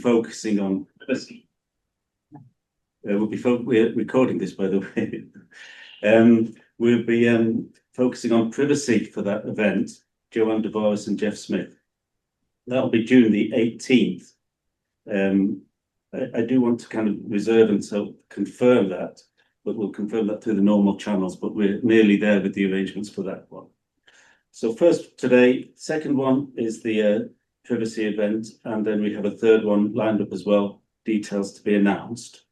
focusing on privacy. We're recording this, by the way. We'll be focusing on privacy for that event, Joanne DeVos and Jeff Smith. That'll be June the 18th. I do want to kind of reserve and so confirm that, but we'll confirm that through the normal channels, but we're nearly there with the arrangements for that one. So first today, second one is the privacy event, and then we have a third one lined up as well, details to be announced.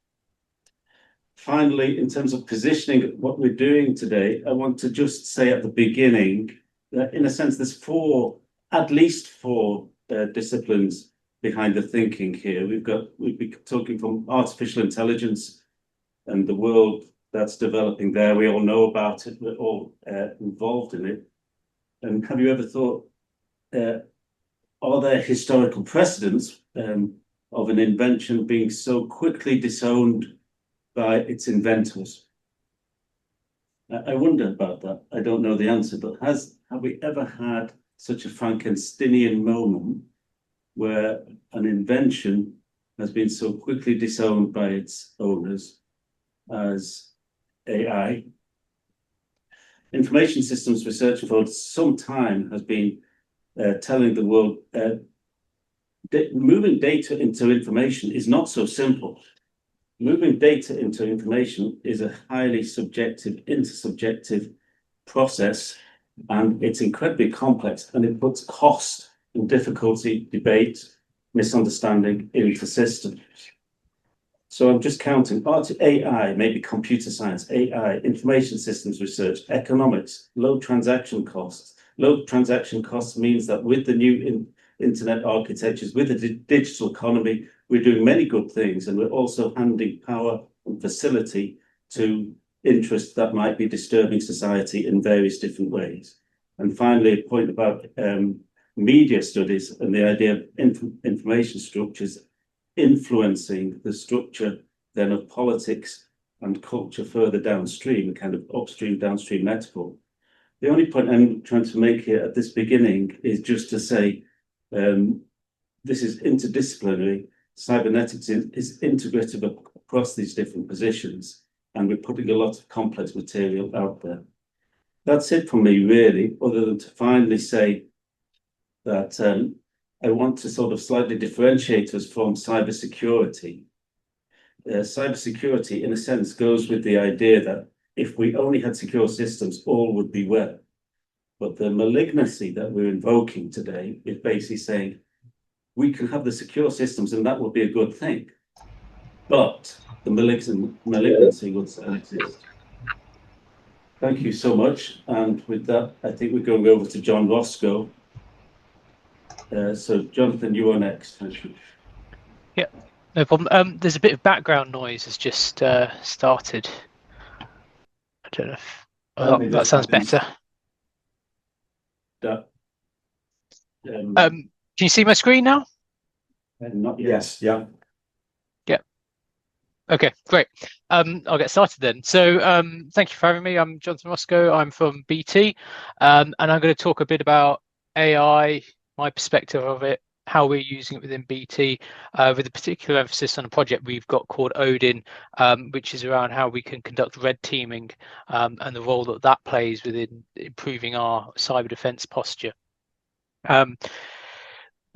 Finally, in terms of positioning what we're doing today, I want to just say at the beginning that in a sense, there's at least four disciplines behind the thinking here. We've been talking from artificial intelligence and the world that's developing there. We all know about it. We're all involved in it. And have you ever thought, are there historical precedents of an invention being so quickly disowned by its inventors? I wonder about that. I don't know the answer, but have we ever had such a Frankensteinian moment where an invention has been so quickly disowned by its owners as AI? Information systems research for some time has been telling the world moving data into information is not so simple. Moving data into information is a highly subjective, intersubjective process, and it's incredibly complex, and it puts cost and difficulty, debate, misunderstanding into systems. So I'm just counting AI, maybe computer science, AI, information systems research, economics, low transaction costs. Low transaction costs means that with the new internet architectures, with the digital economy, we're doing many good things, and we're also handing power and facility to interests that might be disturbing society in various different ways. And finally, a point about media studies and the idea of information structures influencing the structure then of politics and culture further downstream, a kind of upstream, downstream metaphor. The only point I'm trying to make here at this beginning is just to say this is interdisciplinary. Cybernetics is integrative across these different positions, and we're putting a lot of complex material out there. That's it from me, really, other than to finally say that I want to sort of slightly differentiate us from cybersecurity. Cybersecurity, in a sense, goes with the idea that if we only had secure systems, all would be well. But the malignancy that we're invoking today is basically saying we can have the secure systems and that would be a good thing. But the malignancy would still exist. Thank you so much. And with that, I think we're going over to John Roscoe. So Jonathan, you are next. Thank you. Yeah, no problem. There's a bit of background noise has just started. I don't know if that sounds better. Can you see my screen now? Not yet. Yes, yeah. Yeah. Okay, great. I'll get started then. So thank you for having me. I'm Jonathan Roscoe. I'm from BT, and I'm going to talk a bit about AI, my perspective of it, how we're using it within BT, with a particular emphasis on a project we've got called Odin, which is around how we can conduct red teaming and the role that that plays within improving our cyber defense posture.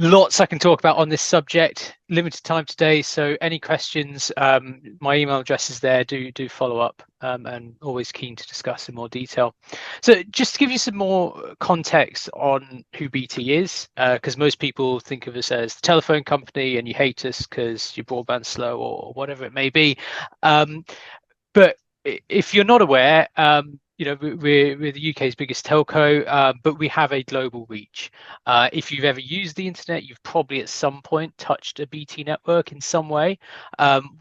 Lots I can talk about on this subject. Limited time today, so any questions, my email address is there. Do follow up, and always keen to discuss in more detail. So just to give you some more context on who BT is, because most people think of us as the telephone company and you hate us because your broadband's slow or whatever it may be. But if you're not aware, you know, we're the UK's biggest telco, but we have a global reach. If you've ever used the internet, you've probably at some point touched a BT network in some way.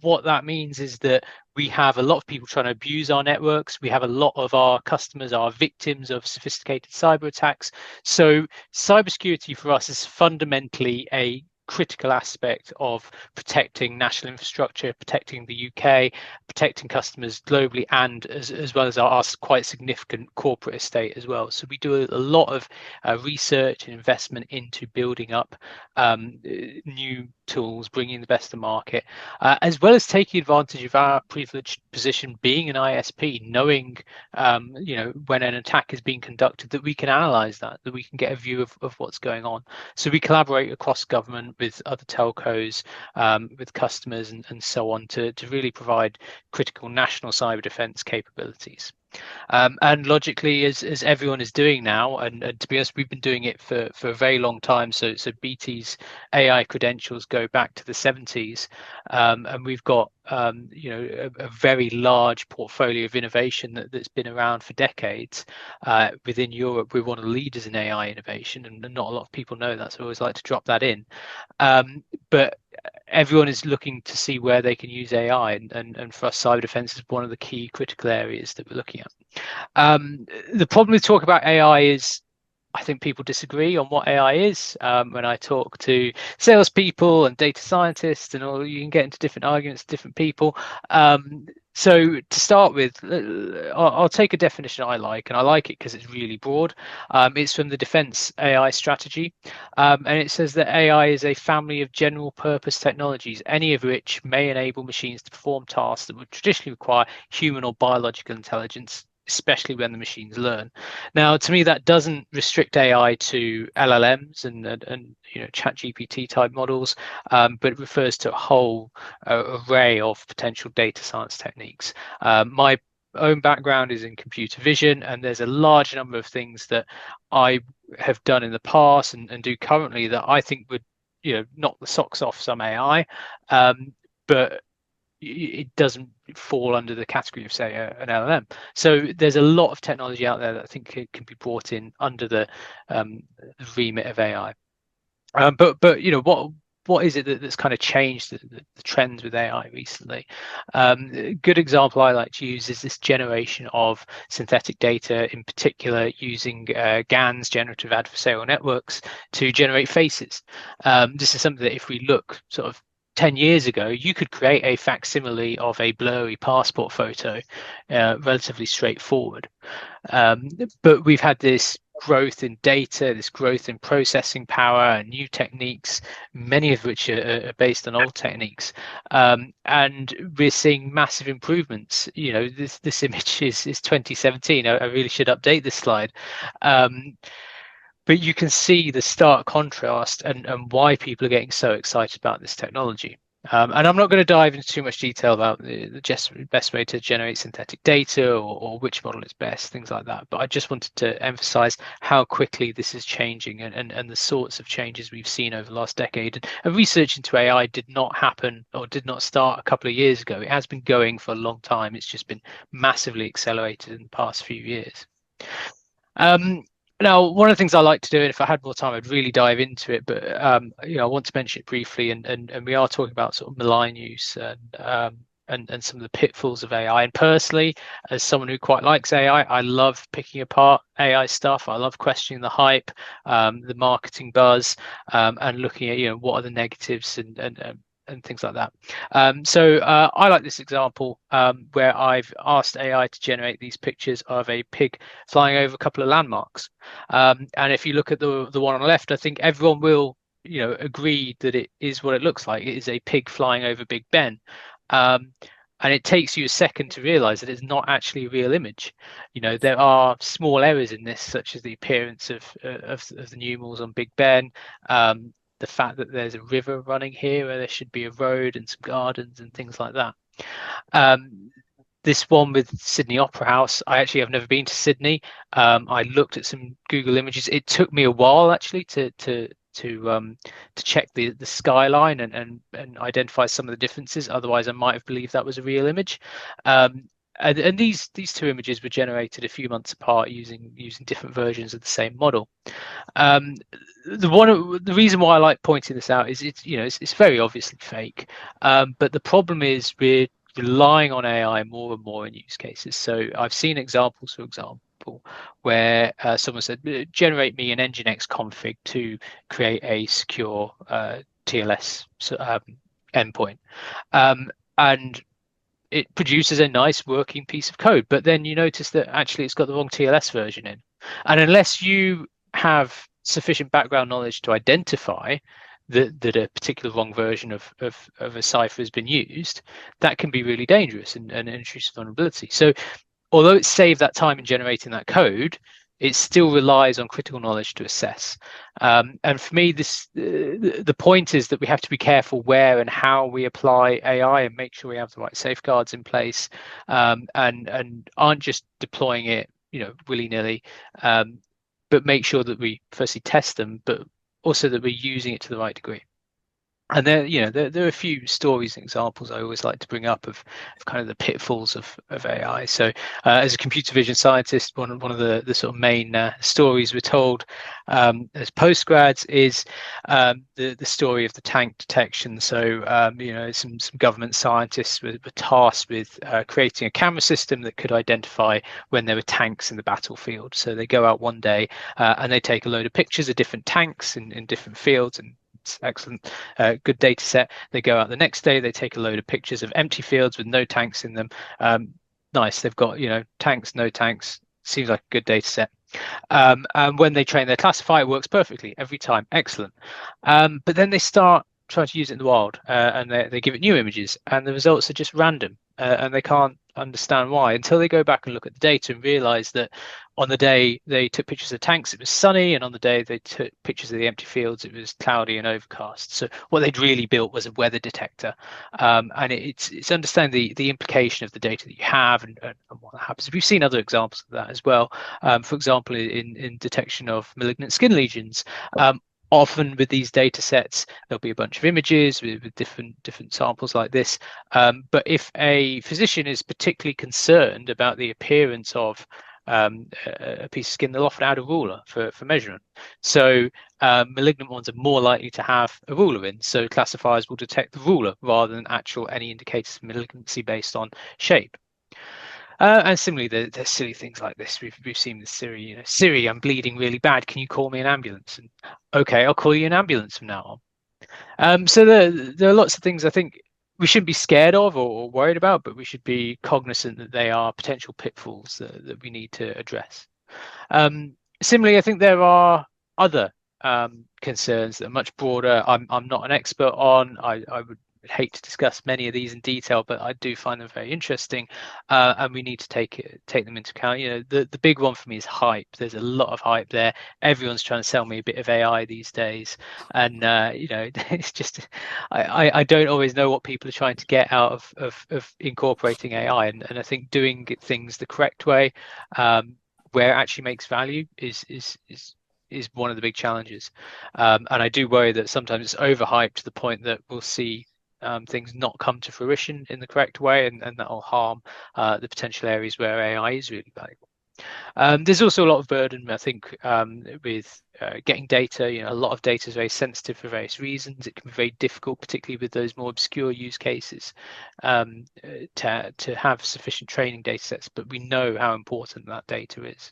What that means is that we have a lot of people trying to abuse our networks. We have a lot of our customers are victims of sophisticated cyber attacks. So cybersecurity for us is fundamentally a critical aspect of protecting national infrastructure, protecting the UK, protecting customers globally, and as well as our quite significant corporate estate as well. So we do a lot of research and investment into building up new tools, bringing the best to market, as well as taking advantage of our privileged position being an ISP, knowing when an attack is being conducted, that we can analyze that we can get a view of what's going on. So we collaborate across government with other telcos, with customers and so on to really provide critical national cyber defense capabilities. And logically, as everyone is doing now, and to be honest, we've been doing it for a very long time. So BT's AI credentials go back to the 70s, and we've got a very large portfolio of innovation that's been around for decades. Within Europe, we're one of the leaders in AI innovation, and not a lot of people know that, so I always like to drop that in. But everyone is looking to see where they can use AI, and for us, cyber defense is one of the key critical areas that we're looking at. The problem with talking about AI is, I think people disagree on what AI is. When I talk to salespeople and data scientists and all, you can get into different arguments, different people. So to start with, I'll take a definition I like, and I like it because it's really broad. It's from the Defense AI Strategy, and it says that AI is a family of general purpose technologies, any of which may enable machines to perform tasks that would traditionally require human or biological intelligence, especially when the machines learn. Now, to me, that doesn't restrict AI to LLMs and ChatGPT type models, but it refers to a whole array of potential data science techniques. My own background is in computer vision, and there's a large number of things that I have done in the past and do currently that I think would knock the socks off some AI, but it doesn't fall under the category of, say, an LLM. So there's a lot of technology out there that I think can be brought in under the remit of AI. But what is it that's kind of changed the trends with AI recently? A good example I like to use is this generation of synthetic data, in particular using GANs, generative adversarial networks, to generate faces. This is something that if we look sort of 10 years ago, you could create a facsimile of a blurry passport photo, relatively straightforward. But we've had this growth in data, this growth in processing power, and new techniques, many of which are based on old techniques, and we're seeing massive improvements. This image is 2017. I really should update this slide. But you can see the stark contrast and why people are getting so excited about this technology. And I'm not going to dive into too much detail about the best way to generate synthetic data or which model is best, things like that. But I just wanted to emphasize how quickly this is changing and the sorts of changes we've seen over the last decade. And research into AI did not happen or did not start a couple of years ago. It has been going for a long time. It's just been massively accelerated in the past few years. Now, one of the things I like to do, and if I had more time, I'd really dive into it. But I want to mention it briefly, and we are talking about sort of malign use and some of the pitfalls of AI. And personally, as someone who quite likes AI, I love picking apart AI stuff. I love questioning the hype, the marketing buzz, and looking at what are the negatives and things like that. So I like this example where I've asked AI to generate these pictures of a pig flying over a couple of landmarks. And if you look at the one on the left, I think everyone will agree that it is what it looks like. It is a pig flying over Big Ben. And it takes you a second to realize that it's not actually a real image. There are small errors in this, such as the appearance of the numerals on Big Ben, the fact that there's a river running here where there should be a road and some gardens and things like that. This one with Sydney Opera House, I actually have never been to Sydney. I looked at some Google images. It took me a while actually to check the skyline and identify some of the differences. Otherwise, I might have believed that was a real image. And these two images were generated a few months apart using different versions of the same model. The reason why I like pointing this out is it's very obviously fake. But the problem is we're relying on AI more and more in use cases. So I've seen examples, for example, where someone said, generate me an Nginx config to create a secure TLS endpoint, and it produces a nice working piece of code. But then you notice that actually it's got the wrong TLS version in, and unless you have sufficient background knowledge to identify that a particular wrong version of a cipher has been used, that can be really dangerous and introduce vulnerability. So although it saved that time in generating that code, it still relies on critical knowledge to assess. And for me, the point is that we have to be careful where and how we apply AI and make sure we have the right safeguards in place, and aren't just deploying it, willy-nilly, but make sure that we firstly test them, but also that we're using it to the right degree. And there are a few stories and examples I always like to bring up of kind of the pitfalls of AI. So as a computer vision scientist, one of the sort of main stories we're told as postgrads is the story of the tank detection. So some government scientists were tasked with creating a camera system that could identify when there were tanks in the battlefield. So they go out one day and they take a load of pictures of different tanks in different fields, and excellent, good data set. They go out the next day, they take a load of pictures of empty fields with no tanks in them. Nice, they've got tanks, no tanks, seems like a good data set. And when they train their classifier, it works perfectly every time. Excellent. But then they start trying to use it in the wild, and they give it new images, and the results are just random, and they can't understand why until they go back and look at the data and realize that on the day they took pictures of tanks, it was sunny, and on the day they took pictures of the empty fields, it was cloudy and overcast. So what they'd really built was a weather detector, and it's understanding the implication of the data that you have and what happens. We've seen other examples of that as well. For example, in detection of malignant skin lesions. Often with these data sets, there'll be a bunch of images with different samples like this. But if a physician is particularly concerned about the appearance of a piece of skin, they'll often add a ruler for measurement. So malignant ones are more likely to have a ruler in. So classifiers will detect the ruler rather than any indicators of malignancy based on shape. And similarly, there's silly things like this. We've seen this Siri, Siri, I'm bleeding really bad. Can you call me an ambulance? And okay, I'll call you an ambulance from now on. So there are lots of things I think we shouldn't be scared of or worried about, but we should be cognizant that they are potential pitfalls that we need to address. Similarly, I think there are other concerns that are much broader. I'm not an expert on. I would hate to discuss many of these in detail, but I do find them very interesting, and we need to take them into account. The big one for me is hype. There's a lot of hype there. Everyone's trying to sell me a bit of AI these days, and it's just I don't always know what people are trying to get out of incorporating AI, and I think doing things the correct way, where it actually makes value, is one of the big challenges, and I do worry that sometimes it's overhyped to the point that we'll see things not come to fruition in the correct way, and that will harm the potential areas where AI is really valuable. There's also a lot of burden, I think, with getting data. A lot of data is very sensitive for various reasons. It can be very difficult, particularly with those more obscure use cases, to have sufficient training data sets, but we know how important that data is.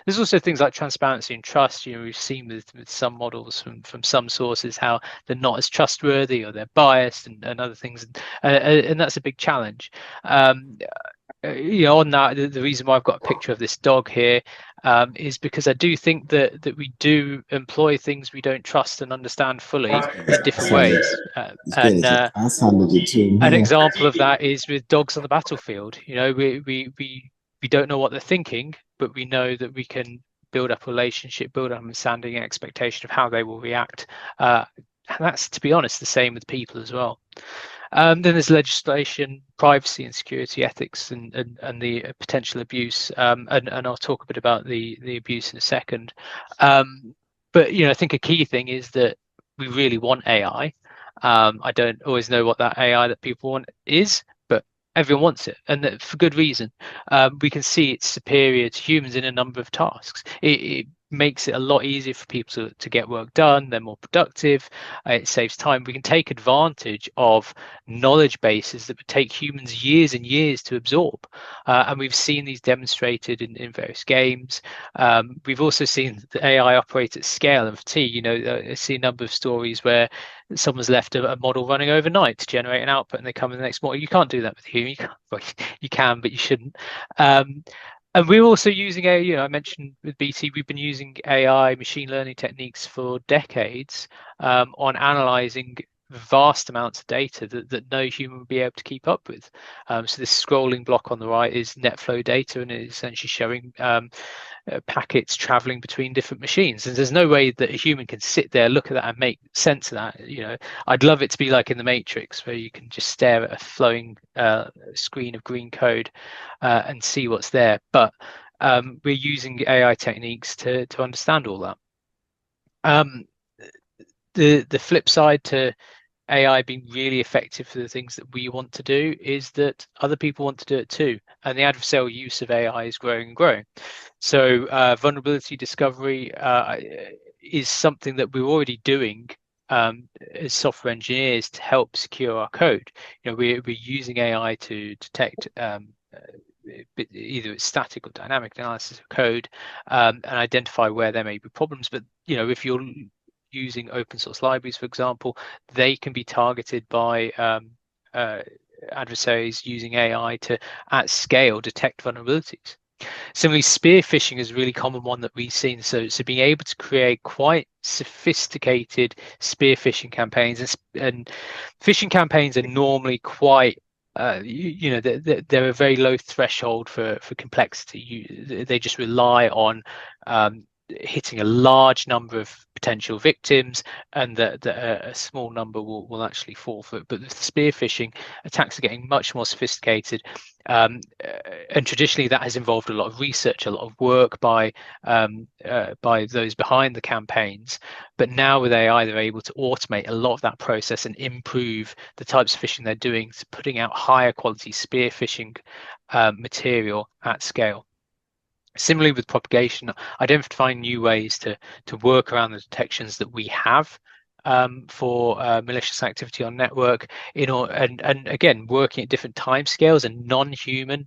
There's also things like transparency and trust. We've seen with some models from some sources how they're not as trustworthy, or they're biased, and other things, and that's a big challenge. On that, the reason why I've got a picture of this dog here is because I do think that we do employ things we don't trust and understand fully in different ways. And an example of that is with dogs on the battlefield. We don't know what they're thinking, but we know that we can build up a relationship, build up understanding and expectation of how they will react. And that's, to be honest, the same with people as well. Then there's legislation, privacy and security, ethics, and the potential abuse. And I'll talk a bit about the abuse in a second. But I think a key thing is that we really want AI. I don't always know what that AI that people want is, but everyone wants it, and for good reason. We can see it's superior to humans in a number of tasks. It makes it a lot easier for people to get work done. They're more productive. It saves time. We can take advantage of knowledge bases that would take humans years and years to absorb. And we've seen these demonstrated in various games. We've also seen the AI operate at scale and fatigue. I see a number of stories where someone's left a model running overnight to generate an output and they come in the next morning. You can't do that with a human. You can, but you shouldn't. And we're also using I mentioned with BT, we've been using AI machine learning techniques for decades on analyzing vast amounts of data that no human would be able to keep up with. So this scrolling block on the right is net flow data, and it's essentially showing packets traveling between different machines. And there's no way that a human can sit there, look at that, and make sense of that. I'd love it to be like in the Matrix, where you can just stare at a flowing screen of green code and see what's there. But we're using AI techniques to understand all that. The flip side to AI being really effective for the things that we want to do is that other people want to do it too, and the adversarial use of AI is growing and growing. So vulnerability discovery is something that we're already doing as software engineers to help secure our code. We're using AI to detect either it's static or dynamic analysis of code and identify where there may be problems. But if you're using open source libraries, for example, they can be targeted by adversaries using AI to, at scale, detect vulnerabilities. Similarly, spear phishing is a really common one that we've seen. So being able to create quite sophisticated spear phishing campaigns, and phishing campaigns are normally quite they're a very low threshold for complexity. They just rely on hitting a large number of potential victims, and that a small number will actually fall for it. But with spear phishing, attacks are getting much more sophisticated, and traditionally that has involved a lot of research, a lot of work by those behind the campaigns. But now with AI, they're able to automate a lot of that process and improve the types of phishing they're doing, putting out higher quality spear phishing material at scale. Similarly with propagation, identifying new ways to work around the detections that we have for malicious activity on network, and again working at different timescales and non-human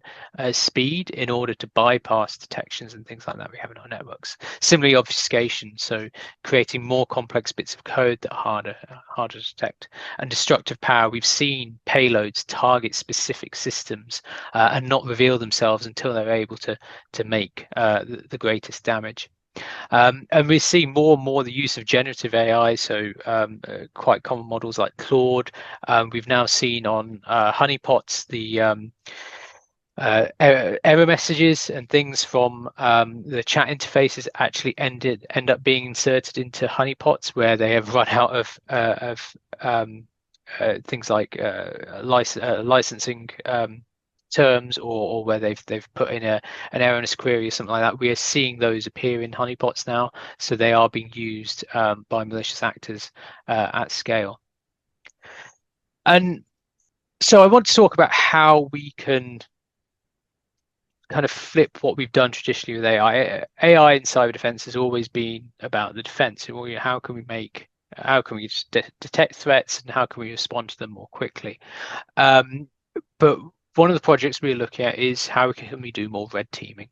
speed in order to bypass detections and things like that we have in our networks. Similarly, obfuscation, so creating more complex bits of code that are harder to detect. And destructive power, we've seen payloads target specific systems and not reveal themselves until they're able to make the greatest damage. And we see more and more the use of generative AI, so quite common models like Claude. We've now seen on honeypots the error messages and things from the chat interfaces actually end up being inserted into honeypots where they have run out of things like licensing terms, or where they've put in an erroneous query or something like that. We are seeing those appear in honeypots now, so they are being used by malicious actors at scale. And so I want to talk about how we can kind of flip what we've done traditionally with AI. AI in cyber defense has always been about the defense. How can we detect threats, and how can we respond to them more quickly? But one of the projects we're looking at is how can we do more red teaming,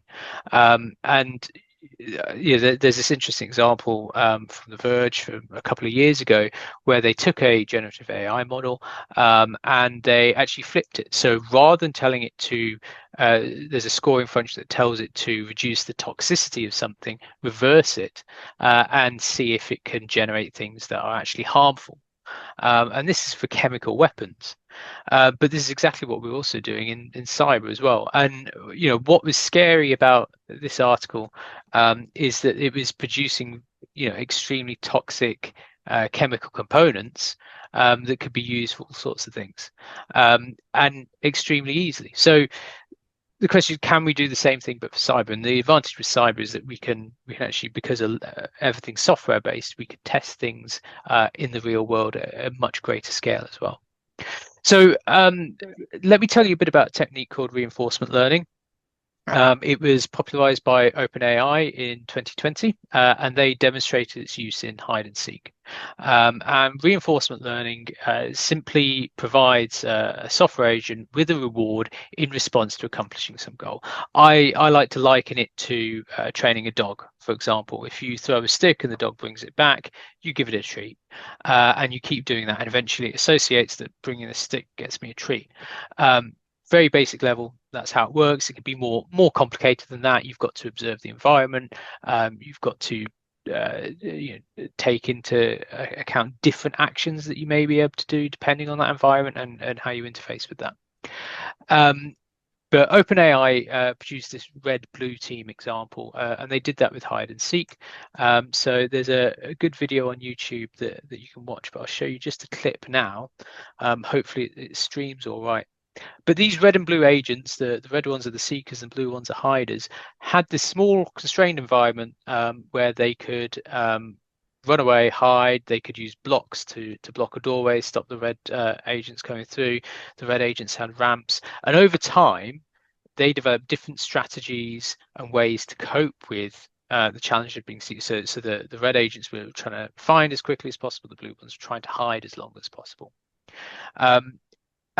and there's this interesting example from The Verge from a couple of years ago where they took a generative AI model and they actually flipped it. So rather than telling it to, there's a scoring function that tells it to reduce the toxicity of something, reverse it and see if it can generate things that are actually harmful. And this is for chemical weapons. But this is exactly what we're also doing in cyber as well. And what was scary about this article is that it was producing extremely toxic chemical components that could be used for all sorts of things and extremely easily. So the question is, can we do the same thing but for cyber? And the advantage with cyber is that we can actually, because everything's software based, we can test things in the real world at a much greater scale as well. So let me tell you a bit about a technique called reinforcement learning. It was popularized by OpenAI in 2020, and they demonstrated its use in hide and seek. And reinforcement learning simply provides a software agent with a reward in response to accomplishing some goal. I like to liken it to training a dog, for example. If you throw a stick and the dog brings it back, you give it a treat, and you keep doing that, and eventually it associates that bringing the stick gets me a treat. Very basic level, that's how it works. It can be more complicated than that. You've got to observe the environment. You've got to take into account different actions that you may be able to do depending on that environment and how you interface with that. But OpenAI produced this red-blue team example, and they did that with hide and seek. So there's a good video on YouTube that you can watch, but I'll show you just a clip now. Hopefully it streams all right. But these red and blue agents, the red ones are the seekers and blue ones are hiders, had this small constrained environment where they could run away, hide. They could use blocks to block a doorway, stop the red agents coming through. The red agents had ramps. And over time, they developed different strategies and ways to cope with the challenge of being seen. So the red agents were trying to find as quickly as possible. The blue ones were trying to hide as long as possible.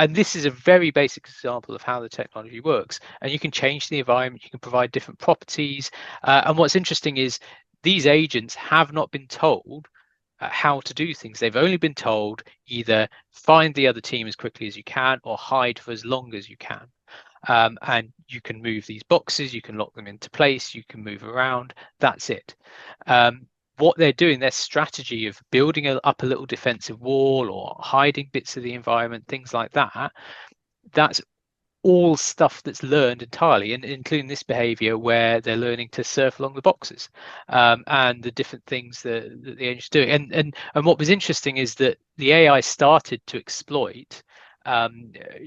And this is a very basic example of how the technology works. And you can change the environment, you can provide different properties. And what's interesting is these agents have not been told how to do things. They've only been told either find the other team as quickly as you can or hide for as long as you can. And you can move these boxes, you can lock them into place, you can move around. That's it. What they're doing, their strategy of building up a little defensive wall or hiding bits of the environment, things like that, that's all stuff that's learned entirely, and including this behavior where they're learning to surf along the boxes and the different things that the agents do. And what was interesting is that the AI started to exploit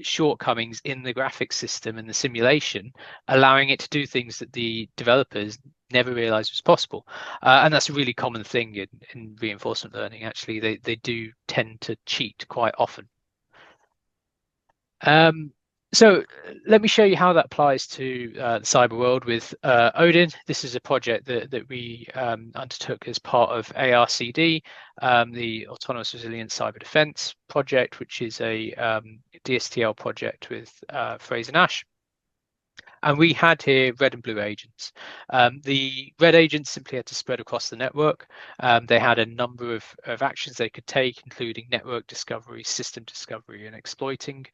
shortcomings in the graphics system and the simulation, allowing it to do things that the developers never realized was possible. And that's a really common thing in reinforcement learning. Actually, they do tend to cheat quite often. So let me show you how that applies to the cyber world with Odin. This is a project that we undertook as part of ARCD, the Autonomous Resilient Cyber Defense project, which is a DSTL project with Fraser Nash. And we had here red and blue agents. The red agents simply had to spread across the network. They had a number of actions they could take, including network discovery, system discovery, and exploiting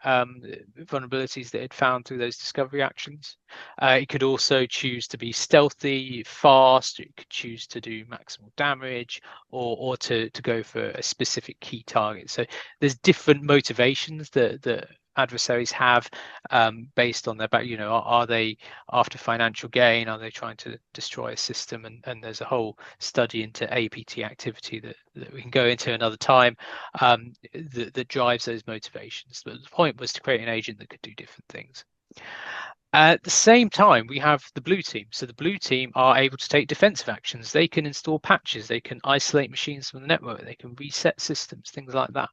vulnerabilities that it found through those discovery actions. It could also choose to be stealthy, fast. It could choose to do maximal damage, or to go for a specific key target. So there's different motivations that adversaries have based on their back. Are they after financial gain? Are they trying to destroy a system? And there's a whole study into APT activity that we can go into another time that drives those motivations. But the point was to create an agent that could do different things. At the same time, we have the blue team. So the blue team are able to take defensive actions. They can install patches. They can isolate machines from the network. They can reset systems, things like that.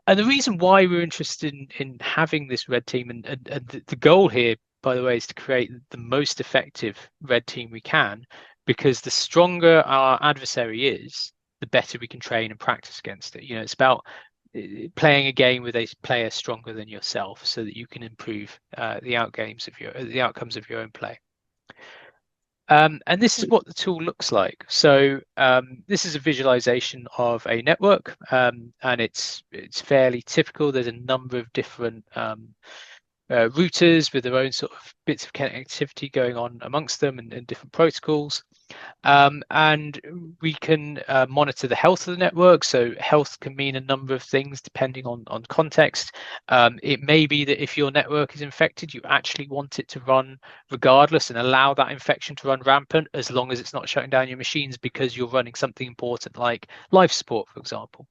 And the reason why we're interested in having this red team, and the goal here, by the way, is to create the most effective red team we can, because the stronger our adversary is, the better we can train and practice against it. It's about playing a game with a player stronger than yourself, so that you can improve the outcomes of your own play. And this is what the tool looks like. So this is a visualization of a network, and it's fairly typical. There's a number of different routers with their own sort of bits of connectivity going on amongst them, and different protocols. And we can monitor the health of the network. So health can mean a number of things depending on context. It may be that if your network is infected, you actually want it to run regardless and allow that infection to run rampant, as long as it's not shutting down your machines because you're running something important like life support, for example.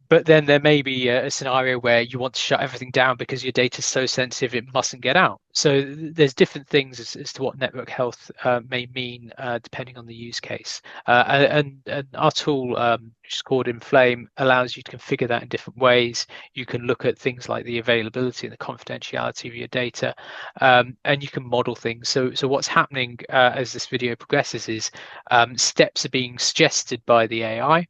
But then there may be a scenario where you want to shut everything down because your data is so sensitive it mustn't get out. So there's different things as to what network health may mean depending on the use case. And our tool, which is called Inflame, allows you to configure that in different ways. You can look at things like the availability and the confidentiality of your data, and you can model things. So what's happening as this video progresses is steps are being suggested by the AI.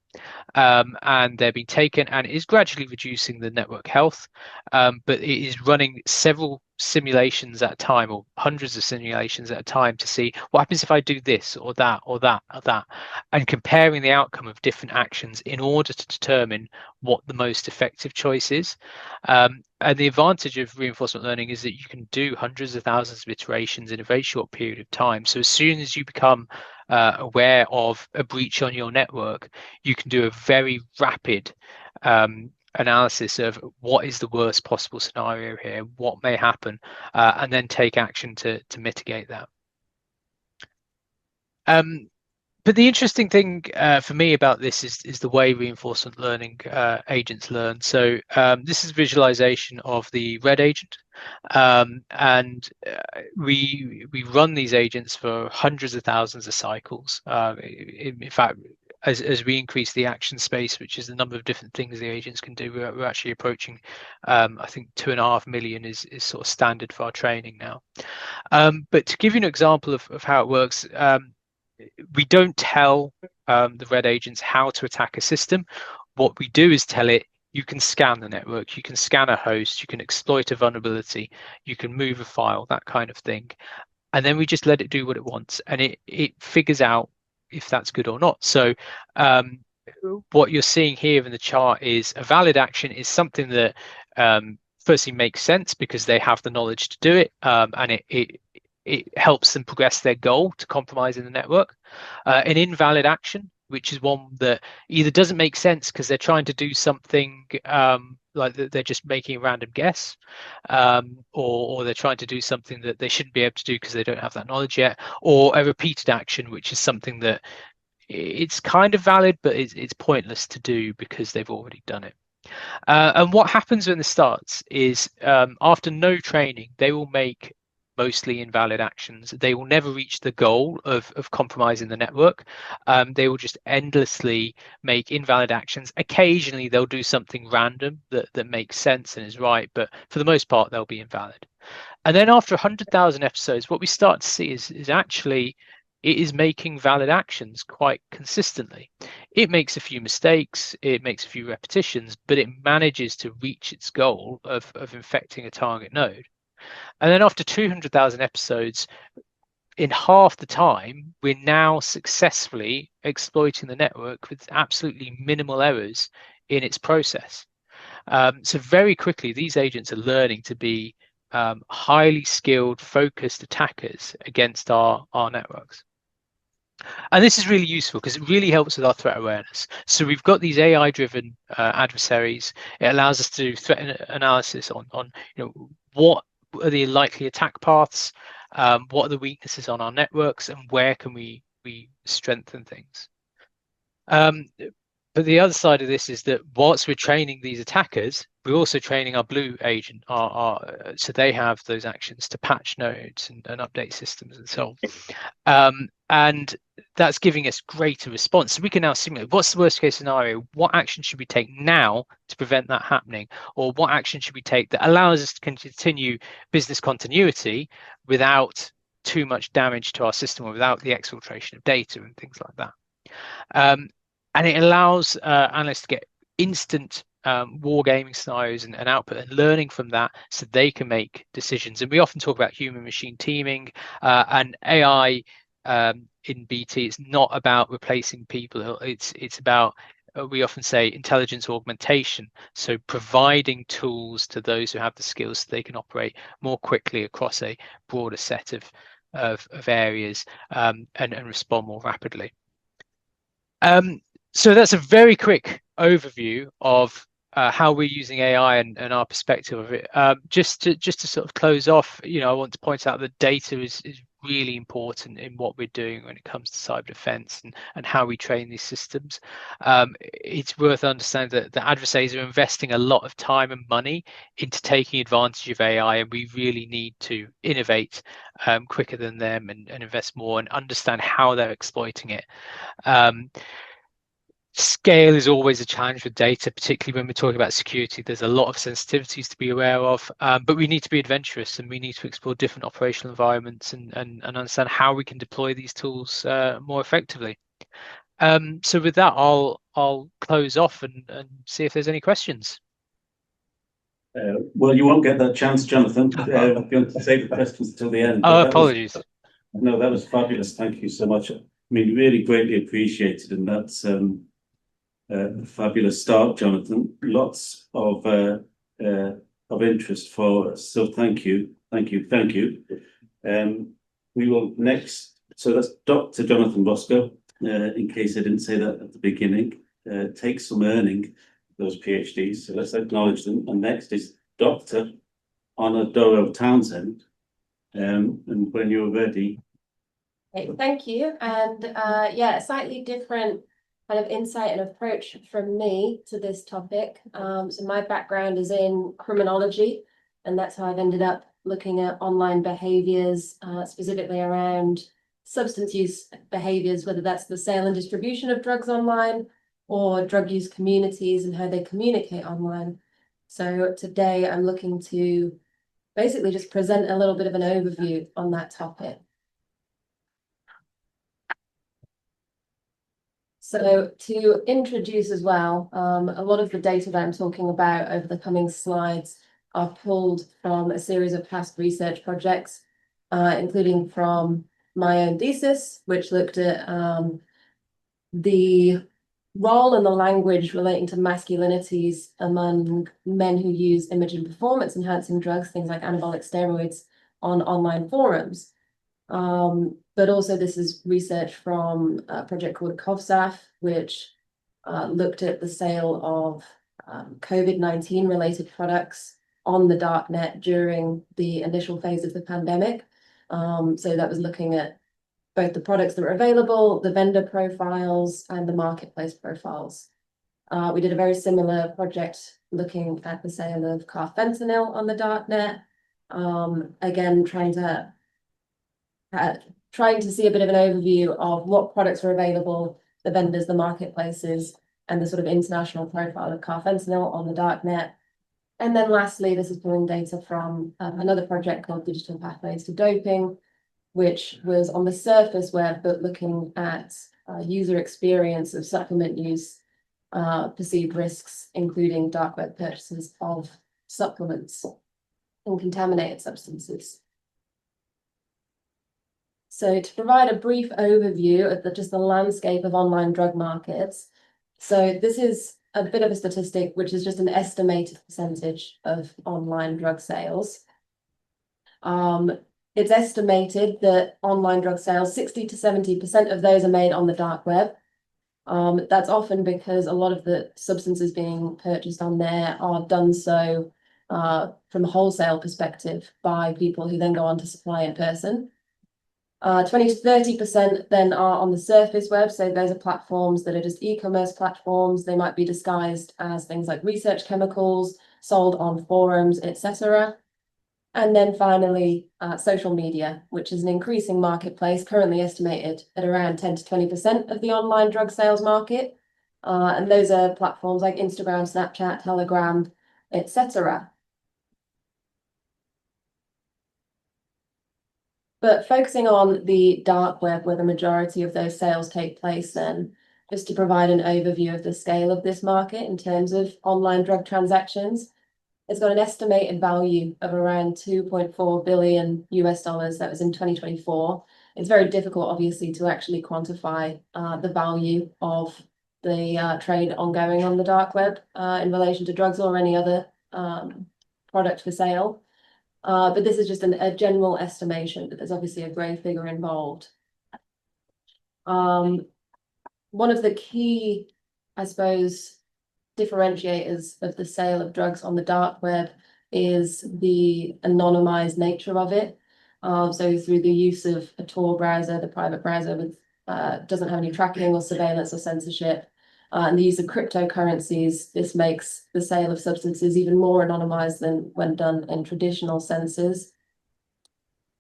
And they're being taken, and it is gradually reducing the network health, but it is running several simulations at a time, or hundreds of simulations at a time, to see what happens if I do this or that or that or that, and comparing the outcome of different actions in order to determine what the most effective choice is. And the advantage of reinforcement learning is that you can do hundreds of thousands of iterations in a very short period of time. So as soon as you become aware of a breach on your network, you can do a very rapid analysis of what is the worst possible scenario here, what may happen, and then take action to mitigate that. But the interesting thing for me about this is the way reinforcement learning agents learn. So this is visualization of the red agent, and we run these agents for hundreds of thousands of cycles. In fact, as we increase the action space, which is the number of different things the agents can do, we're actually approaching, I think 2.5 million is sort of standard for our training now. But to give you an example of how it works, we don't tell the red agents how to attack a system. What we do is tell it, you can scan the network, you can scan a host, you can exploit a vulnerability, you can move a file, that kind of thing. And then we just let it do what it wants, and it figures out if that's good or not. So what you're seeing here in the chart is a valid action is something that firstly makes sense because they have the knowledge to do it, and it helps them progress their goal to compromise in the network. An invalid action, which is one that either doesn't make sense because they're trying to do something like they're just making a random guess, or they're trying to do something that they shouldn't be able to do because they don't have that knowledge yet, or a repeated action, which is something that it's kind of valid, but it's pointless to do because they've already done it. And what happens when this starts is after no training, they will make mostly invalid actions. They will never reach the goal of compromising the network. They will just endlessly make invalid actions. Occasionally they'll do something random that makes sense and is right, but for the most part they'll be invalid. And then after 100,000 episodes, what we start to see is actually it is making valid actions quite consistently. It makes a few mistakes, it makes a few repetitions, but it manages to reach its goal of infecting a target node. And then after 200,000 episodes, in half the time, we're now successfully exploiting the network with absolutely minimal errors in its process. So very quickly, these agents are learning to be highly skilled, focused attackers against our networks. And this is really useful because it really helps with our threat awareness. So we've got these AI-driven adversaries. It allows us to do threat analysis on what are the likely attack paths, what are the weaknesses on our networks, and where can we strengthen things. But the other side of this is that whilst we're training these attackers, we're also training our blue agent, so they have those actions to patch nodes and update systems and so on. And that's giving us greater response. So we can now simulate what's the worst case scenario, what action should we take now to prevent that happening, or what action should we take that allows us to continue business continuity without too much damage to our system or without the exfiltration of data and things like that. And it allows analysts to get instant wargaming scenarios and output and learning from that so they can make decisions. And we often talk about human machine teaming, and AI in BT. It's not about replacing people. It's about, we often say, intelligence augmentation. So providing tools to those who have the skills so they can operate more quickly across a broader set of areas, and respond more rapidly. So that's a very quick overview of how we're using AI and our perspective of it. Just to sort of close off, I want to point out that data is really important in what we're doing when it comes to cyber defense and how we train these systems. It's worth understanding that the adversaries are investing a lot of time and money into taking advantage of AI, and we really need to innovate quicker than them and invest more and understand how they're exploiting it. Scale is always a challenge with data, particularly when we're talking about security. There's a lot of sensitivities to be aware of, but we need to be adventurous and we need to explore different operational environments and understand how we can deploy these tools more effectively. So with that, I'll close off and see if there's any questions. Well, you won't get that chance, Jonathan. I'm going to save the questions until the end. Oh, apologies. No, that was fabulous. Thank you so much. I mean, really greatly appreciated, and that's a fabulous start, Jonathan. Lots of interest for us. So thank you. We will next. So that's Dr. Jonathan Roscoe. In case I didn't say that at the beginning, takes some earning those PhDs. So let's acknowledge them. And next is Dr. Doro Townshend. And when you're ready. Okay, thank you. And yeah, a slightly different kind of insight and approach from me to this topic. So my background is in criminology, and that's how I've ended up looking at online behaviors, specifically around substance use behaviors, whether that's the sale and distribution of drugs online or drug use communities and how they communicate online. So today I'm looking to basically just present a little bit of an overview on that topic. So to introduce as well, a lot of the data that I'm talking about over the coming slides are pulled from a series of past research projects, including from my own thesis, which looked at the role and the language relating to masculinities among men who use image and performance enhancing drugs, things like anabolic steroids, on online forums. But also this is research from a project called COVSAF, which looked at the sale of COVID-19 related products on the darknet during the initial phase of the pandemic. So that was looking at both the products that were available, the vendor profiles, and the marketplace profiles. We did a very similar project looking at the sale of carfentanil on the darknet. Again, trying to see a bit of an overview of what products are available, the vendors, the marketplaces, and the sort of international profile of carfentanil on the darknet. And then lastly, this is pulling data from another project called Digital Pathways to Doping, which was on the surface web, but looking at user experience of supplement use, perceived risks, including dark web purchases of supplements and contaminated substances. So to provide a brief overview of just the landscape of online drug markets. So this is a bit of a statistic, which is just an estimated percentage of online drug sales. It's estimated that online drug sales, 60 to 70% of those are made on the dark web. That's often because a lot of the substances being purchased on there are done so from a wholesale perspective by people who then go on to supply in person. 20 to 30% then are on the surface web. So those are platforms that are just e-commerce platforms. They might be disguised as things like research chemicals, sold on forums, etc. And then finally, social media, which is an increasing marketplace, currently estimated at around 10 to 20% of the online drug sales market. And those are platforms like Instagram, Snapchat, Telegram, etc. But focusing on the dark web, where the majority of those sales take place, then just to provide an overview of the scale of this market in terms of online drug transactions, it's got an estimated value of around $2.4 billion US. That was in 2024. It's very difficult, obviously, to actually quantify the value of the trade ongoing on the dark web in relation to drugs or any other product for sale. But this is just a general estimation, but there's obviously a grey figure involved. One of the key, I suppose, differentiators of the sale of drugs on the dark web is the anonymized nature of it. So through the use of a Tor browser, the private browser with doesn't have any tracking or surveillance or censorship, and the use of cryptocurrencies, this makes the sale of substances even more anonymized than when done in traditional senses.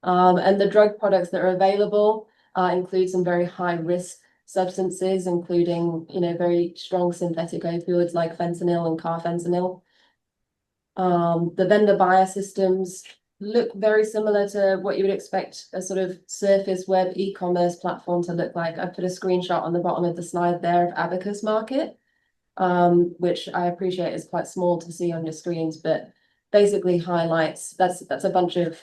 And the drug products that are available include some very high risk substances, including, very strong synthetic opioids like fentanyl and carfentanil. The vendor buyer systems look very similar to what you would expect a sort of surface web e-commerce platform to look like. I put a screenshot on the bottom of the slide there of Abacus Market, which I appreciate is quite small to see on your screens, but basically highlights, that's a bunch of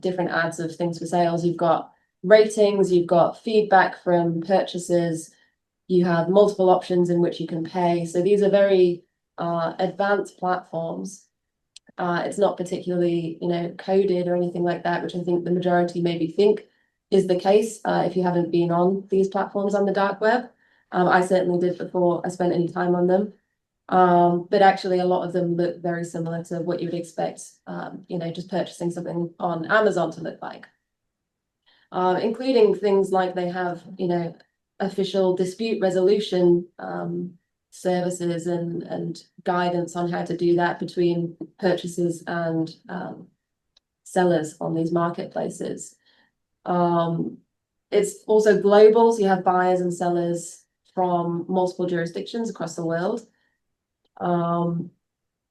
different ads of things for sales. You've got ratings, you've got feedback from purchasers, you have multiple options in which you can pay. So these are very advanced platforms. It's not particularly, coded or anything like that, which I think the majority maybe think is the case if you haven't been on these platforms on the dark web. I certainly did before I spent any time on them. But actually a lot of them look very similar to what you would expect, just purchasing something on Amazon to look like. Including things like they have, official dispute resolution services and guidance on how to do that between purchasers and sellers on these marketplaces. It's also global, so you have buyers and sellers from multiple jurisdictions across the world.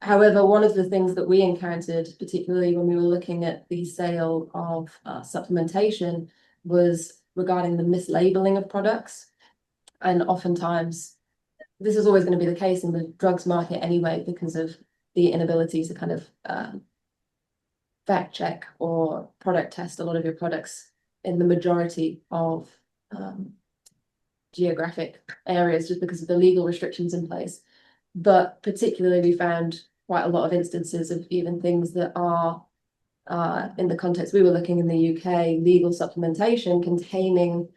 However, one of the things that we encountered, particularly when we were looking at the sale of supplementation, was regarding the mislabeling of products. And oftentimes, this is always going to be the case in the drugs market anyway, because of the inability to kind of fact check or product test a lot of your products in the majority of geographic areas, just because of the legal restrictions in place. But particularly, we found quite a lot of instances of even things that are, in the context we were looking in the UK, legal supplementation containing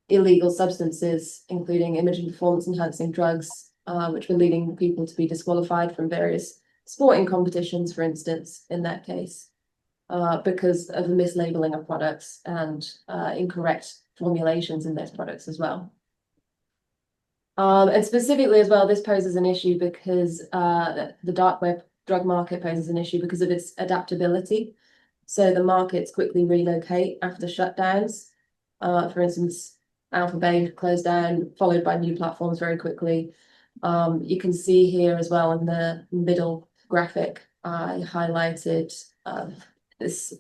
illegal substances, including image and performance enhancing drugs, which were leading people to be disqualified from various sporting competitions, for instance, in that case, because of the mislabeling of products and incorrect formulations in those products as well. And specifically as well, this poses an issue because the dark web drug market poses an issue because of its adaptability. So the markets quickly relocate after shutdowns. For instance, Alphabet closed down, followed by new platforms very quickly. You can see here as well in the middle graphic, I highlighted this,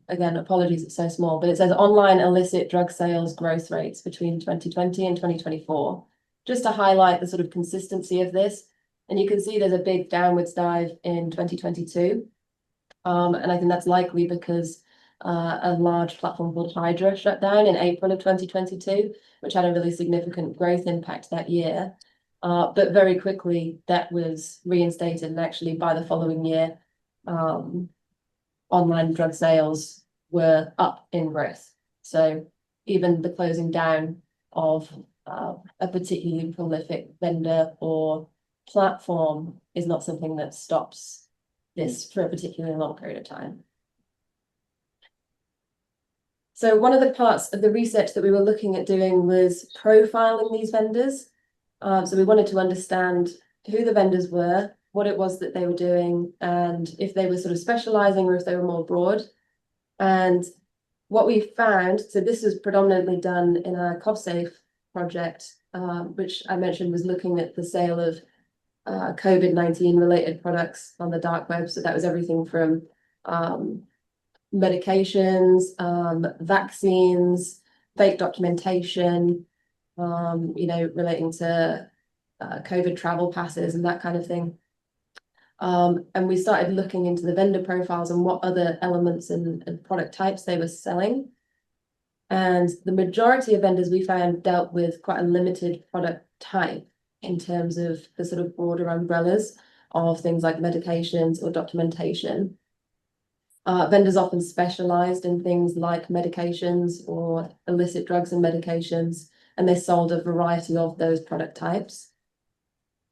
again, apologies, it's so small, but it says online illicit drug sales growth rates between 2020 and 2024. Just to highlight the sort of consistency of this. And you can see there's a big downwards dive in 2022. And I think that's likely because a large platform called Hydra shut down in April of 2022, which had a really significant growth impact that year. But very quickly that was reinstated, and actually by the following year, online drug sales were up in growth. So even the closing down of a particularly prolific vendor or platform is not something that stops this for a particularly long period of time. So one of the parts of the research that we were looking at doing was profiling these vendors. So we wanted to understand who the vendors were, what it was that they were doing, and if they were sort of specializing or if they were more broad. And what we found, so this was predominantly done in a CovSafe project, which I mentioned was looking at the sale of COVID-19 related products on the dark web. So that was everything from medications, vaccines, fake documentation, relating to COVID travel passes and that kind of thing. And we started looking into the vendor profiles and what other elements and product types they were selling. And the majority of vendors we found dealt with quite a limited product type in terms of the sort of broader umbrellas of things like medications or documentation. Vendors often specialized in things like medications or illicit drugs and medications, and they sold a variety of those product types.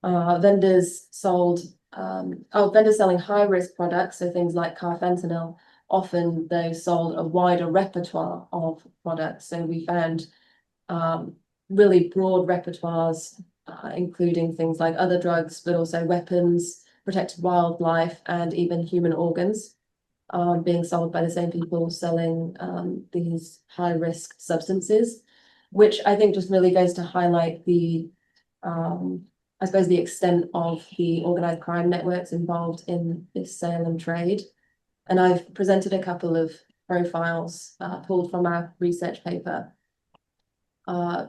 Vendors selling high-risk products, so things like carfentanil, often those sold a wider repertoire of products. So we found really broad repertoires, including things like other drugs, but also weapons, protected wildlife, and even human organs being sold by the same people selling these high-risk substances, which I think just really goes to highlight the, I suppose, the extent of the organised crime networks involved in this sale and trade. And I've presented a couple of profiles pulled from our research paper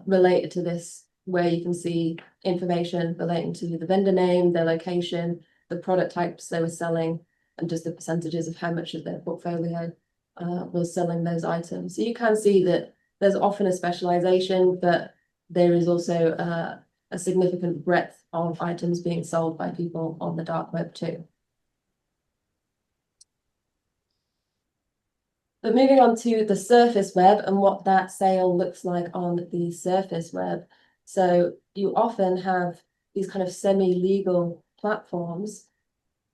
related to this, where you can see information relating to the vendor name, their location, the product types they were selling, and just the percentages of how much of their portfolio was selling those items. So you can see that there's often a specialization, but there is also a significant breadth of items being sold by people on the dark web too. But moving on to the surface web and what that sale looks like on the surface web. So you often have these kind of semi-legal platforms.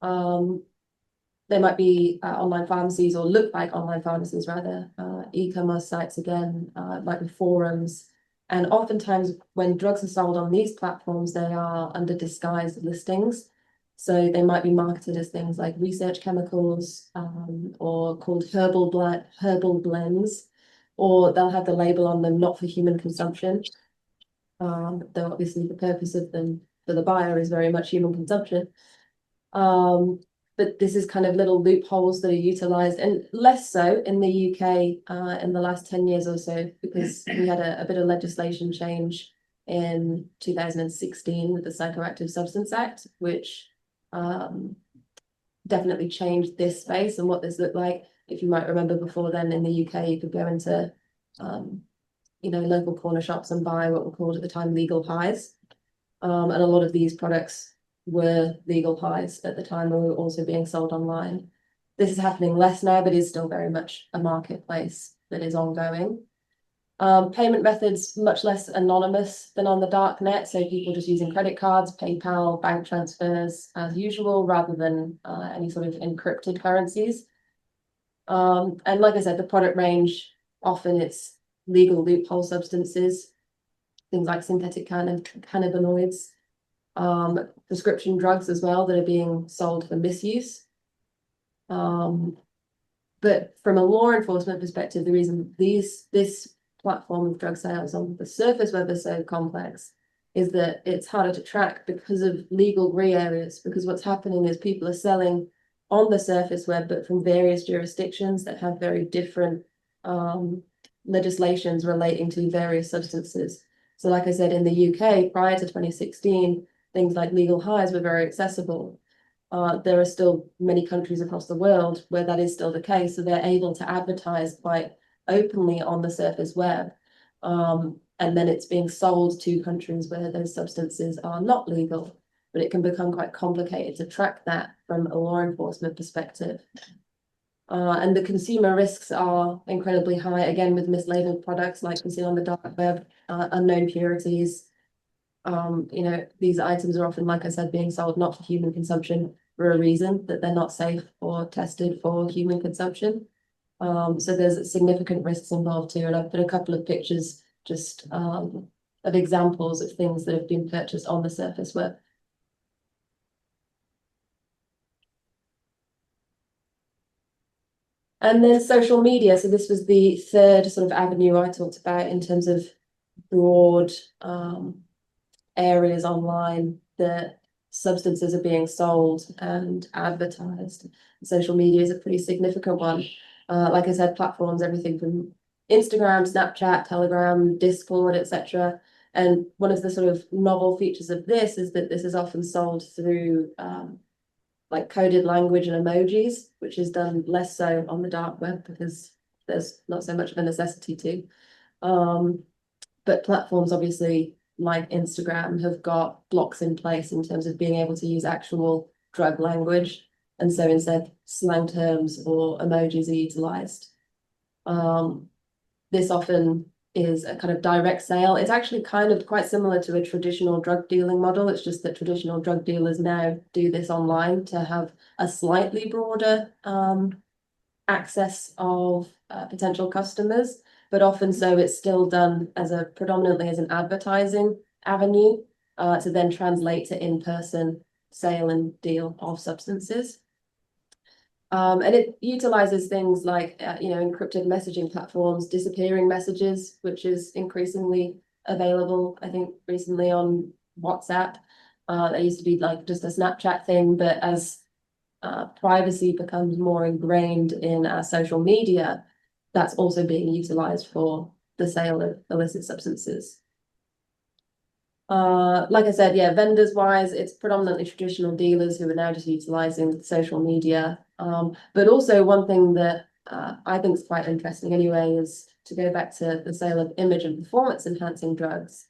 They might be online pharmacies, or look like online pharmacies rather, e-commerce sites again, might be forums. And oftentimes when drugs are sold on these platforms, they are under disguised listings. So they might be marketed as things like research chemicals, or called herbal blends, or they'll have the label on them, not for human consumption. Though obviously the purpose of them for the buyer is very much human consumption. But this is kind of little loopholes that are utilized, and less so in the UK in the last 10 years or so, because we had a bit of legislation change in 2016 with the Psychoactive Substance Act, which definitely changed this space and what this looked like. If you might remember, before then in the UK, you could go into local corner shops and buy what were called at the time legal highs. And a lot of these products were legal highs at the time, and were also being sold online. This is happening less now, but is still very much a marketplace that is ongoing. Payment methods much less anonymous than on the dark net, so people just using credit cards, PayPal, bank transfers as usual, rather than any sort of encrypted currencies. And like I said, the product range, often it's legal loophole substances, things like synthetic cannabinoids, prescription drugs as well that are being sold for misuse. But from a law enforcement perspective, the reason this platform of drug sales on the surface web is so complex is that it's harder to track because of legal grey areas, because what's happening is people are selling on the surface web, but from various jurisdictions that have very different legislations relating to various substances. So like I said, in the UK, prior to 2016, things like legal highs were very accessible. There are still many countries across the world where that is still the case, so they're able to advertise quite openly on the surface web. And then it's being sold to countries where those substances are not legal, but it can become quite complicated to track that from a law enforcement perspective. And the consumer risks are incredibly high, again, with mislabeled products like we see on the dark web, unknown purities. These items are often, like I said, being sold not for human consumption for a reason, that they're not safe or tested for human consumption. So there's significant risks involved too. And I've put a couple of pictures just of examples of things that have been purchased on the surface web. And then social media. So this was the third sort of avenue I talked about in terms of broad areas online that substances are being sold and advertised. Social media is a pretty significant one. Like I said, platforms, everything from Instagram, Snapchat, Telegram, Discord, etc. And one of the sort of novel features of this is that this is often sold through like coded language and emojis, which is done less so on the dark web because there's not so much of a necessity to. But platforms obviously like Instagram have got blocks in place in terms of being able to use actual drug language. And so instead slang terms or emojis are utilized. This often is a kind of direct sale. It's actually kind of quite similar to a traditional drug dealing model. It's just that traditional drug dealers now do this online to have a slightly broader access of potential customers, but often so it's still done as predominantly as an advertising avenue to then translate to in-person sale and deal of substances. And it utilizes things like, encrypted messaging platforms, disappearing messages, which is increasingly available, I think, recently on WhatsApp. That used to be like just a Snapchat thing, but as privacy becomes more ingrained in our social media, that's also being utilized for the sale of illicit substances. Like I said, yeah, vendors wise, it's predominantly traditional dealers who are now just utilizing social media. But also one thing that I think is quite interesting anyway is to go back to the sale of image and performance enhancing drugs.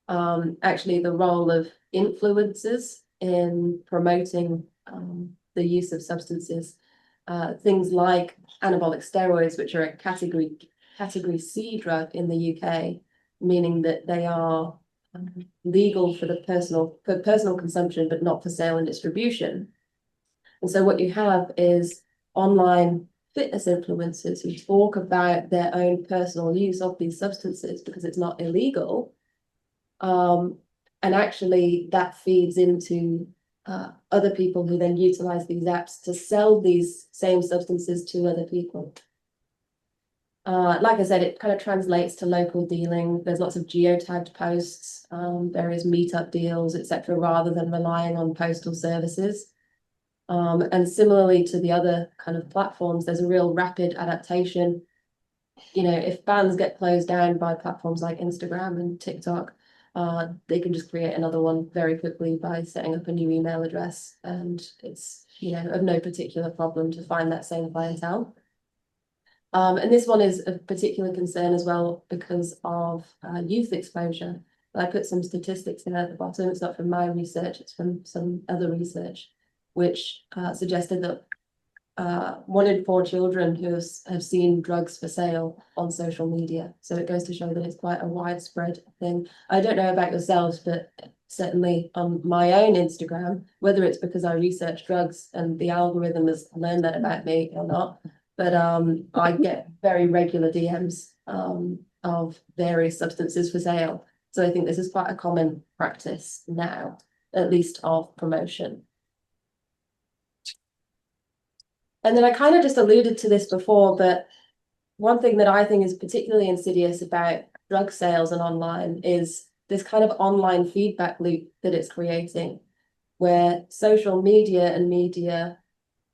Actually, the role of influencers in promoting the use of substances, things like anabolic steroids, which are a category C drug in the UK, meaning that they are legal for personal consumption, but not for sale and distribution. And so what you have is online fitness influencers who talk about their own personal use of these substances because it's not illegal. And actually that feeds into other people who then utilize these apps to sell these same substances to other people. Like I said, it kind of translates to local dealing. There's lots of geotagged posts, various meetup deals, etc., rather than relying on postal services. And similarly to the other kind of platforms, there's a real rapid adaptation. If bans get closed down by platforms like Instagram and TikTok, they can just create another one very quickly by setting up a new email address, and it's of no particular problem to find that same clientele. And this one is of particular concern as well because of youth exposure. I put some statistics in at the bottom. It's not from my research, it's from some other research, which suggested that 1 in 4 children who have seen drugs for sale on social media. So it goes to show that it's quite a widespread thing. I don't know about yourselves, but certainly on my own Instagram, whether it's because I research drugs and the algorithm has learned that about me or not, but I get very regular DMs of various substances for sale. So I think this is quite a common practice now, at least of promotion. And then I kind of just alluded to this before, but one thing that I think is particularly insidious about drug sales and online is this kind of online feedback loop that it's creating, where social media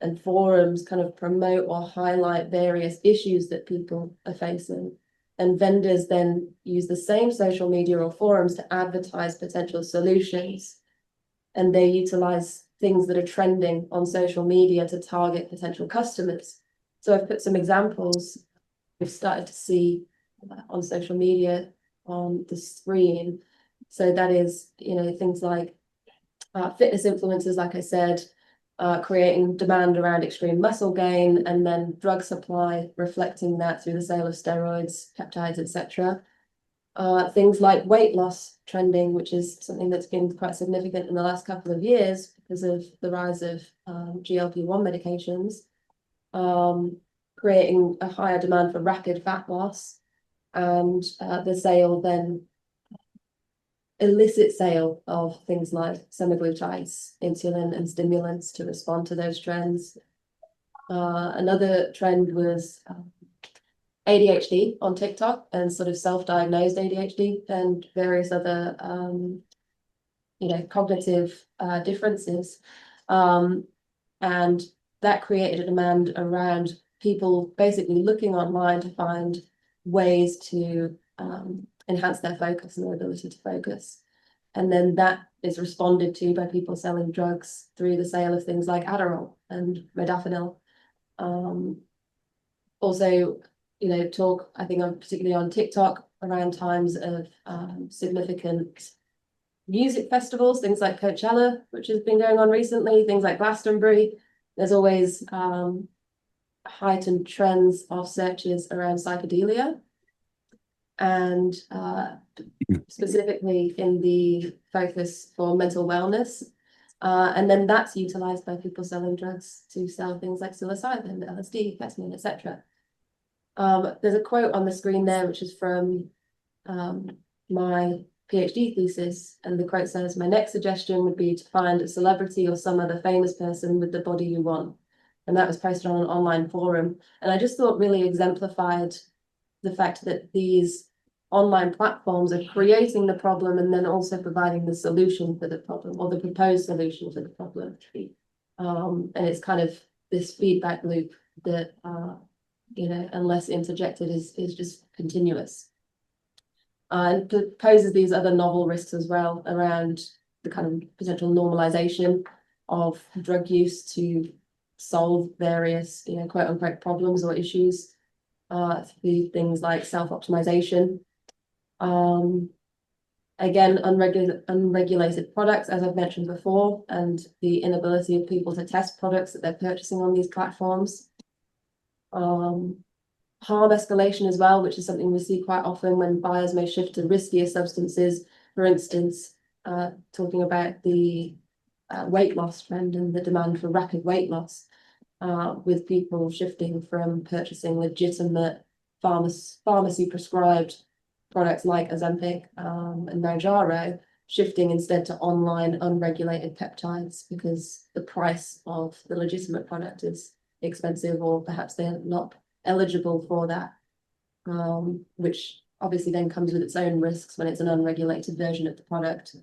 and forums kind of promote or highlight various issues that people are facing. And vendors then use the same social media or forums to advertise potential solutions. And they utilize things that are trending on social media to target potential customers. So I've put some examples we've started to see on social media on the screen. So that is, things like fitness influencers, like I said, creating demand around extreme muscle gain, and then drug supply reflecting that through the sale of steroids, peptides, etc. Things like weight loss trending, which is something that's been quite significant in the last couple of years because of the rise of GLP-1 medications, creating a higher demand for rapid fat loss, and the sale then illicit sale of things like semaglutides, insulin, and stimulants to respond to those trends. Another trend was ADHD on TikTok and sort of self-diagnosed ADHD and various other, cognitive differences. And that created a demand around people basically looking online to find ways to enhance their focus and their ability to focus. And then that is responded to by people selling drugs through the sale of things like Adderall and modafinil. Also, talk, I think, particularly on TikTok around times of significant music festivals, things like Coachella, which has been going on recently, things like Glastonbury. There's always heightened trends of searches around psychedelia. And specifically in the focus for mental wellness, And then that's utilized by people selling drugs to sell things like psilocybin, LSD, ketamine, etc. There's a quote on the screen there, which is from my PhD thesis, and the quote says, "My next suggestion would be to find a celebrity or some other famous person with the body you want." And that was posted on an online forum. And I just thought really exemplified the fact that these online platforms are creating the problem and then also providing the solution for the problem, or the proposed solution for the problem. And it's kind of this feedback loop that, you know, unless interjected, is just continuous. And poses these other novel risks as well around the kind of potential normalization of drug use to solve various, you know, quote unquote problems or issues, through things like self-optimization. Again, unregulated products, as I've mentioned before, and the inability of people to test products that they're purchasing on these platforms. Harm escalation as well, which is something we see quite often when buyers may shift to riskier substances. For instance, talking about the weight loss trend and the demand for rapid weight loss, with people shifting from purchasing legitimate pharmacy prescribed products like Ozempic and Mounjaro, shifting instead to online unregulated peptides because the price of the legitimate product is expensive, or perhaps they're not eligible for that, which obviously then comes with its own risks when it's an unregulated version of the product.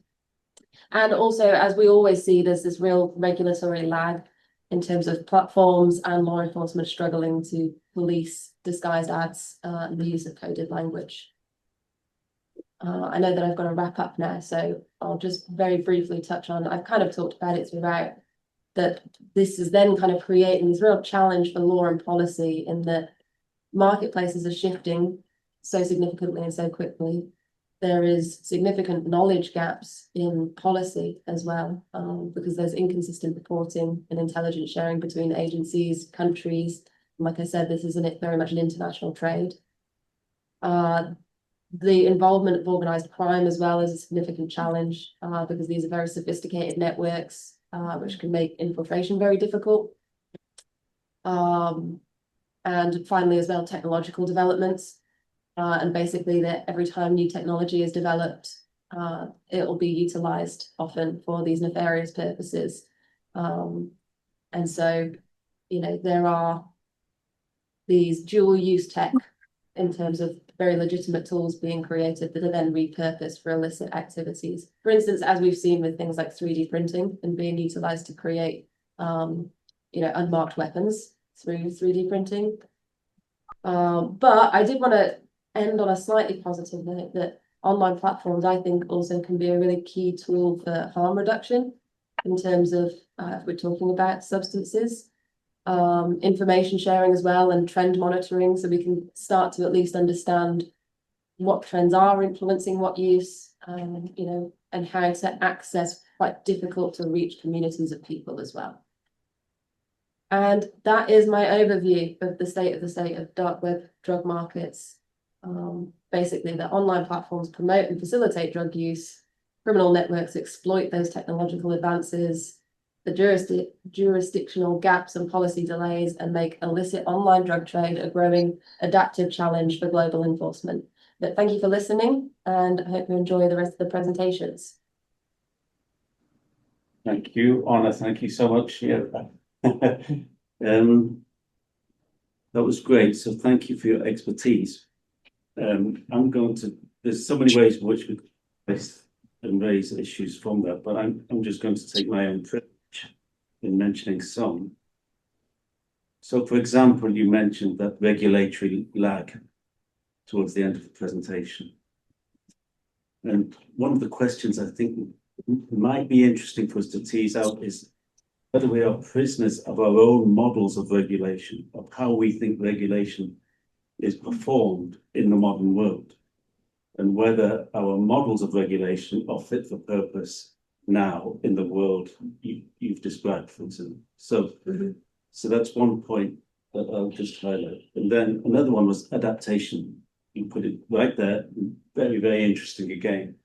And also, as we always see, there's this real regulatory lag in terms of platforms and law enforcement struggling to police disguised ads and the use of coded language. I know that I've got to wrap up now, so I'll just very briefly touch on, I've kind of talked about it throughout, that this is then kind of creating this real challenge for law and policy in that marketplaces are shifting so significantly and so quickly. There is significant knowledge gaps in policy as well, because there's inconsistent reporting and intelligence sharing between agencies, countries. And like I said, this is very much an international trade. The involvement of organized crime as well is a significant challenge, because these are very sophisticated networks, which can make infiltration very difficult. And finally, as well, technological developments. And basically that every time new technology is developed, it will be utilized often for these nefarious purposes. And so, you know, there are these dual use tech in terms of very legitimate tools being created that are then repurposed for illicit activities. For instance, as we've seen with things like 3D printing and being utilized to create, you know, unmarked weapons through 3D printing. But I did want to end on a slightly positive note that online platforms, I think, also can be a really key tool for harm reduction in terms of, if we're talking about substances, information sharing as well, and trend monitoring, so we can start to at least understand what trends are influencing what use, you know, and how to access quite difficult to reach communities of people as well. And that is my overview of the state of dark web drug markets. Basically, the online platforms promote and facilitate drug use. Criminal networks exploit those technological advances, the jurisdictional gaps and policy delays, and make illicit online drug trade a growing adaptive challenge for global enforcement. But thank you for listening, and I hope you enjoy the rest of the presentations. Thank you, Honor. Thank you so much. Yeah. That was great. So thank you for your expertise. There's so many ways in which we can raise issues from that, but I'm just going to take my own privilege in mentioning some. So, for example, you mentioned that regulatory lag towards the end of the presentation. And one of the questions I think might be interesting for us to tease out is whether we are prisoners of our own models of regulation, of how we think regulation is performed in the modern world, and whether our models of regulation are fit for purpose now in the world you've described, for example. So, so that's one point that I'll just highlight. And then another one was adaptation. You put it right there, very, very interesting again.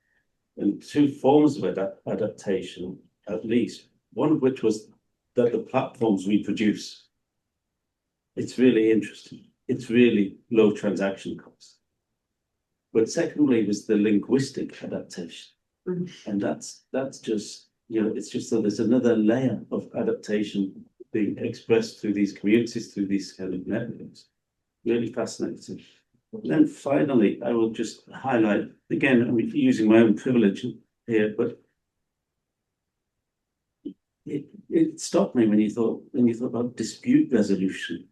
And two forms of adaptation, at least, one of which was that the platforms we produce. It's really interesting. It's really low transaction costs. But secondly was the linguistic adaptation. And that's just, it's just that there's another layer of adaptation being expressed through these communities, through these kind of networks. Really fascinating. And then finally, I will just highlight, again, I'm using my own privilege here, but it stopped me when you thought about dispute resolution.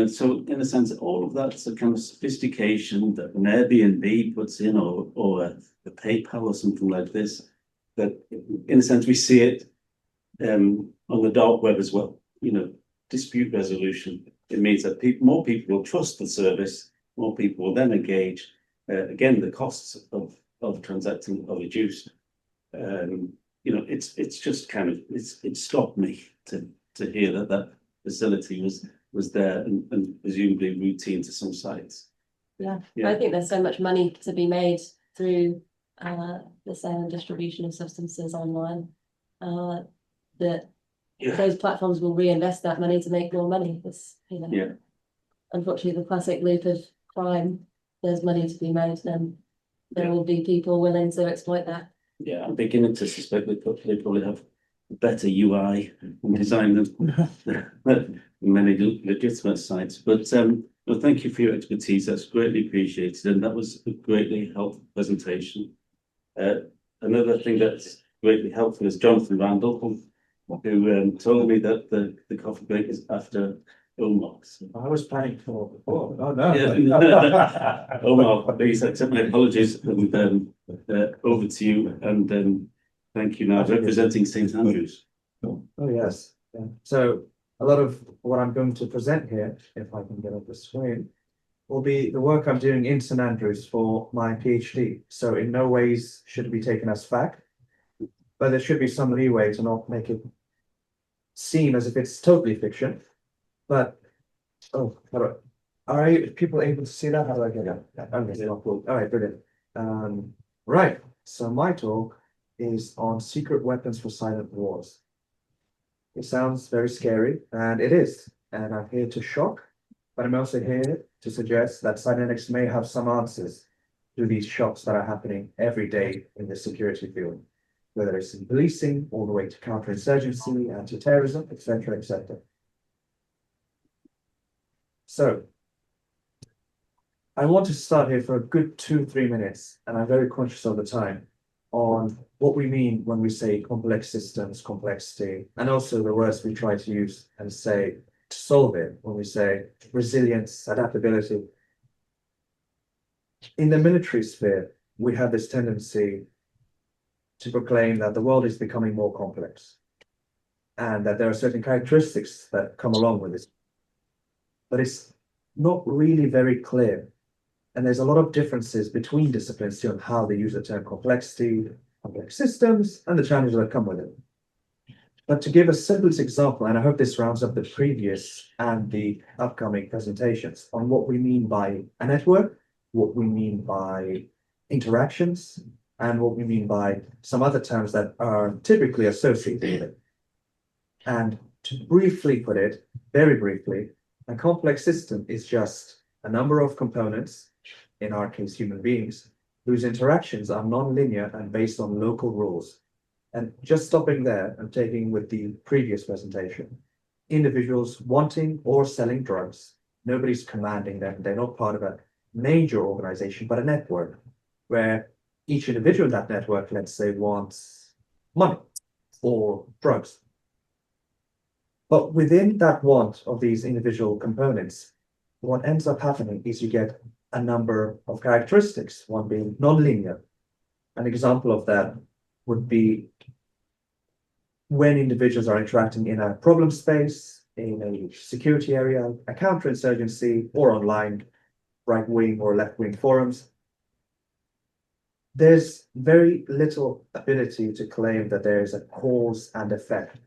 So in a sense, all of that's a kind of sophistication that an Airbnb puts in, or the PayPal or something like this. That in a sense we see it on the dark web as well. Dispute resolution. It means that more people will trust the service, more people will then engage. Again, the costs of transacting are reduced. It's just kind of it stopped me to hear that facility was there and presumably routine to some sites. Yeah, I think there's so much money to be made through the sale and distribution of substances online that those platforms will reinvest that money to make more money. Unfortunately, the classic loop of crime. There's money to be made, then there will be people willing to exploit that. Yeah, I'm beginning to suspect they probably have better UI design than many legitimate sites. But well, thank you for your expertise. That's greatly appreciated, and that was a greatly helpful presentation. Another thing that's greatly helpful is Jonathan Randall, who told me that the coffee break is after Omar. I was planning for before. Oh no. Yeah. Omar, please accept my apologies, and over to you, and thank you now, representing St. Andrews. Oh yes. Yeah. So a lot of what I'm going to present here, if I can get up the screen, will be the work I'm doing in St. Andrews for my PhD. So in no ways should it be taken as fact, but there should be some leeway to not make it seem as if it's totally fiction. But are people able to see that? How do I get it? Okay, all right, brilliant. Right. So my talk is on secret weapons for silent wars. It sounds very scary, and it is. And I'm here to shock, but I'm also here to suggest that cybernetics may have some answers to these shocks that are happening every day in the security field, whether it's in policing, all the way to counterinsurgency, anti-terrorism, etc., etc. So I want to start here for a good 2-3 minutes, and I'm very conscious of the time, on what we mean when we say complex systems, complexity, and also the words we try to use and say to solve it when we say resilience, adaptability. In the military sphere, we have this tendency to proclaim that the world is becoming more complex and that there are certain characteristics that come along with it. But it's not really very clear. And there's a lot of differences between disciplines on how they use the term complexity, complex systems, and the challenges that come with it. But to give a simplest example, and I hope this rounds up the previous and the upcoming presentations on what we mean by a network, what we mean by interactions, and what we mean by some other terms that are typically associated with it. And to briefly put it, very briefly, a complex system is just a number of components, in our case human beings, whose interactions are non-linear and based on local rules. And just stopping there and taking with the previous presentation, individuals wanting or selling drugs, nobody's commanding them, they're not part of a major organization, but a network where each individual in that network, let's say, wants money or drugs. But within that want of these individual components, what ends up happening is you get a number of characteristics, one being nonlinear. An example of that would be when individuals are interacting in a problem space, in a security area, a counterinsurgency, or online right-wing or left-wing forums. There's very little ability to claim that there is a cause and effect.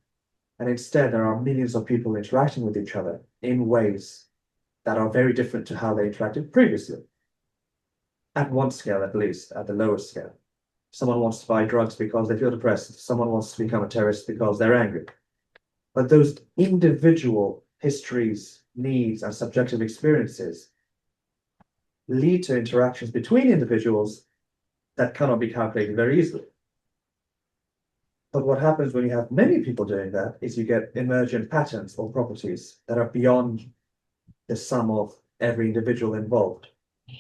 And instead, there are millions of people interacting with each other in ways that are very different to how they interacted previously. At one scale, at least, at the lowest scale. Someone wants to buy drugs because they feel depressed. Someone wants to become a terrorist because they're angry. But those individual histories, needs, and subjective experiences lead to interactions between individuals that cannot be calculated very easily. But what happens when you have many people doing that is you get emergent patterns or properties that are beyond the sum of every individual involved.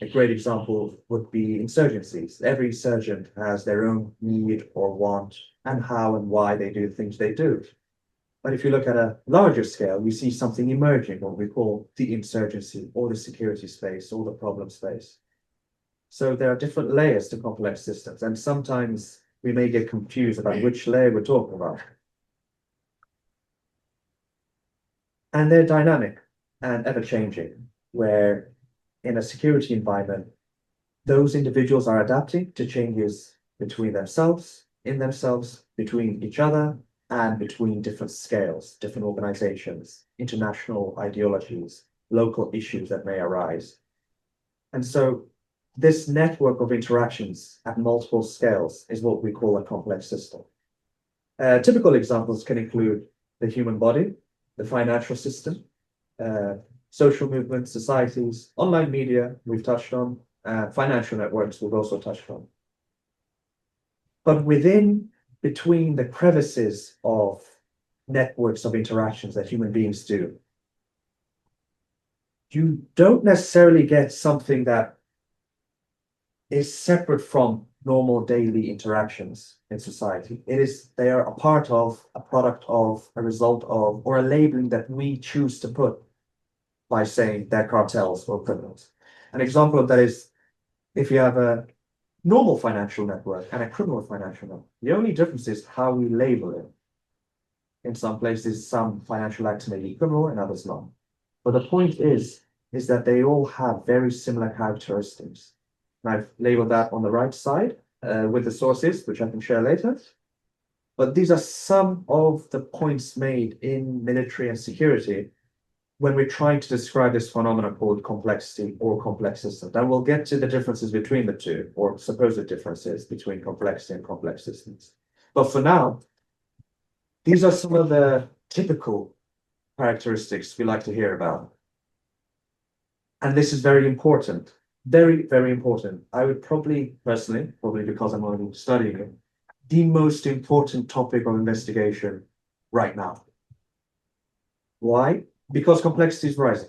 A great example would be insurgencies. Every insurgent has their own need or want and how and why they do the things they do. But if you look at a larger scale, you see something emerging, what we call the insurgency or the security space or the problem space. So there are different layers to complex systems, and sometimes we may get confused about which layer we're talking about. And they're dynamic and ever-changing, where in a security environment, those individuals are adapting to changes between themselves, in themselves, between each other, and between different scales, different organizations, international ideologies, local issues that may arise. And so this network of interactions at multiple scales is what we call a complex system. Typical examples can include the human body, the financial system, social movements, societies, online media, we've touched on, financial networks, we've also touched on. But between the crevices of networks of interactions that human beings do, you don't necessarily get something that is separate from normal daily interactions in society. They are a part of, a product of, a result of, or a labeling that we choose to put by saying they're cartels or criminals. An example of that is if you have a normal financial network and a criminal financial network, the only difference is how we label it. In some places, some financial acts may be criminal and others not. But the point is that they all have very similar characteristics. And I've labeled that on the right side with the sources, which I can share later. But these are some of the points made in military and security when we're trying to describe this phenomenon called complexity or complex systems. And we'll get to the differences between the two, or supposed differences between complexity and complex systems. But for now, these are some of the typical characteristics we like to hear about. And this is very important, very, very important. I would probably because I'm only studying it, the most important topic of investigation right now. Why? Because complexity is rising.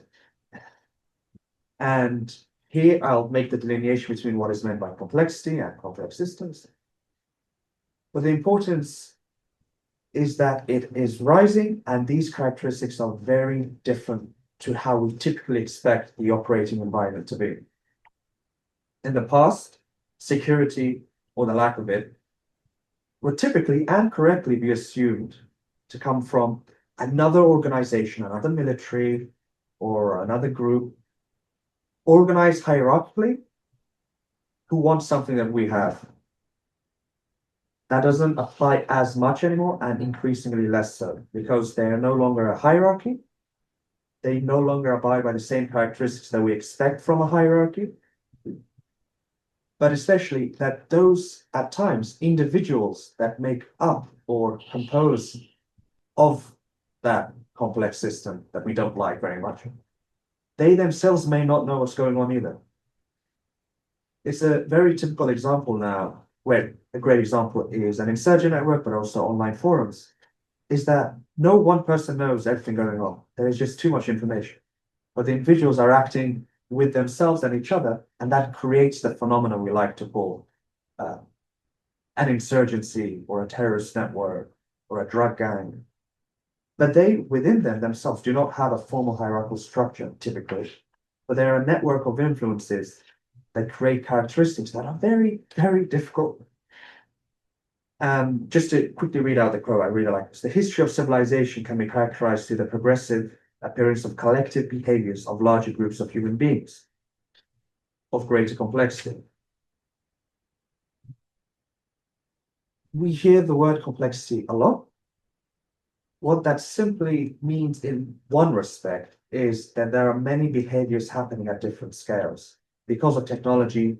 And here I'll make the delineation between what is meant by complexity and complex systems. But the importance is that it is rising, and these characteristics are very different to how we typically expect the operating environment to be. In the past, security, or the lack of it, would typically and correctly be assumed to come from another organization, another military, or another group, organized hierarchically, who wants something that we have. That doesn't apply as much anymore, and increasingly less so, because they are no longer a hierarchy. They no longer abide by the same characteristics that we expect from a hierarchy. But especially that those, at times, individuals that make up or compose of that complex system that we don't like very much, they themselves may not know what's going on either. It's a very typical example now, where a great example is an insurgent network, but also online forums, is that no one person knows everything going on. There is just too much information. But the individuals are acting with themselves and each other, and that creates the phenomenon we like to call an insurgency or a terrorist network or a drug gang. But they, within themselves, do not have a formal hierarchical structure, typically, but they're a network of influences that create characteristics that are very, very difficult. Just to quickly read out the quote, I really like this. The history of civilization can be characterized through the progressive appearance of collective behaviors of larger groups of human beings of greater complexity. We hear the word complexity a lot. What that simply means in one respect is that there are many behaviors happening at different scales because of technology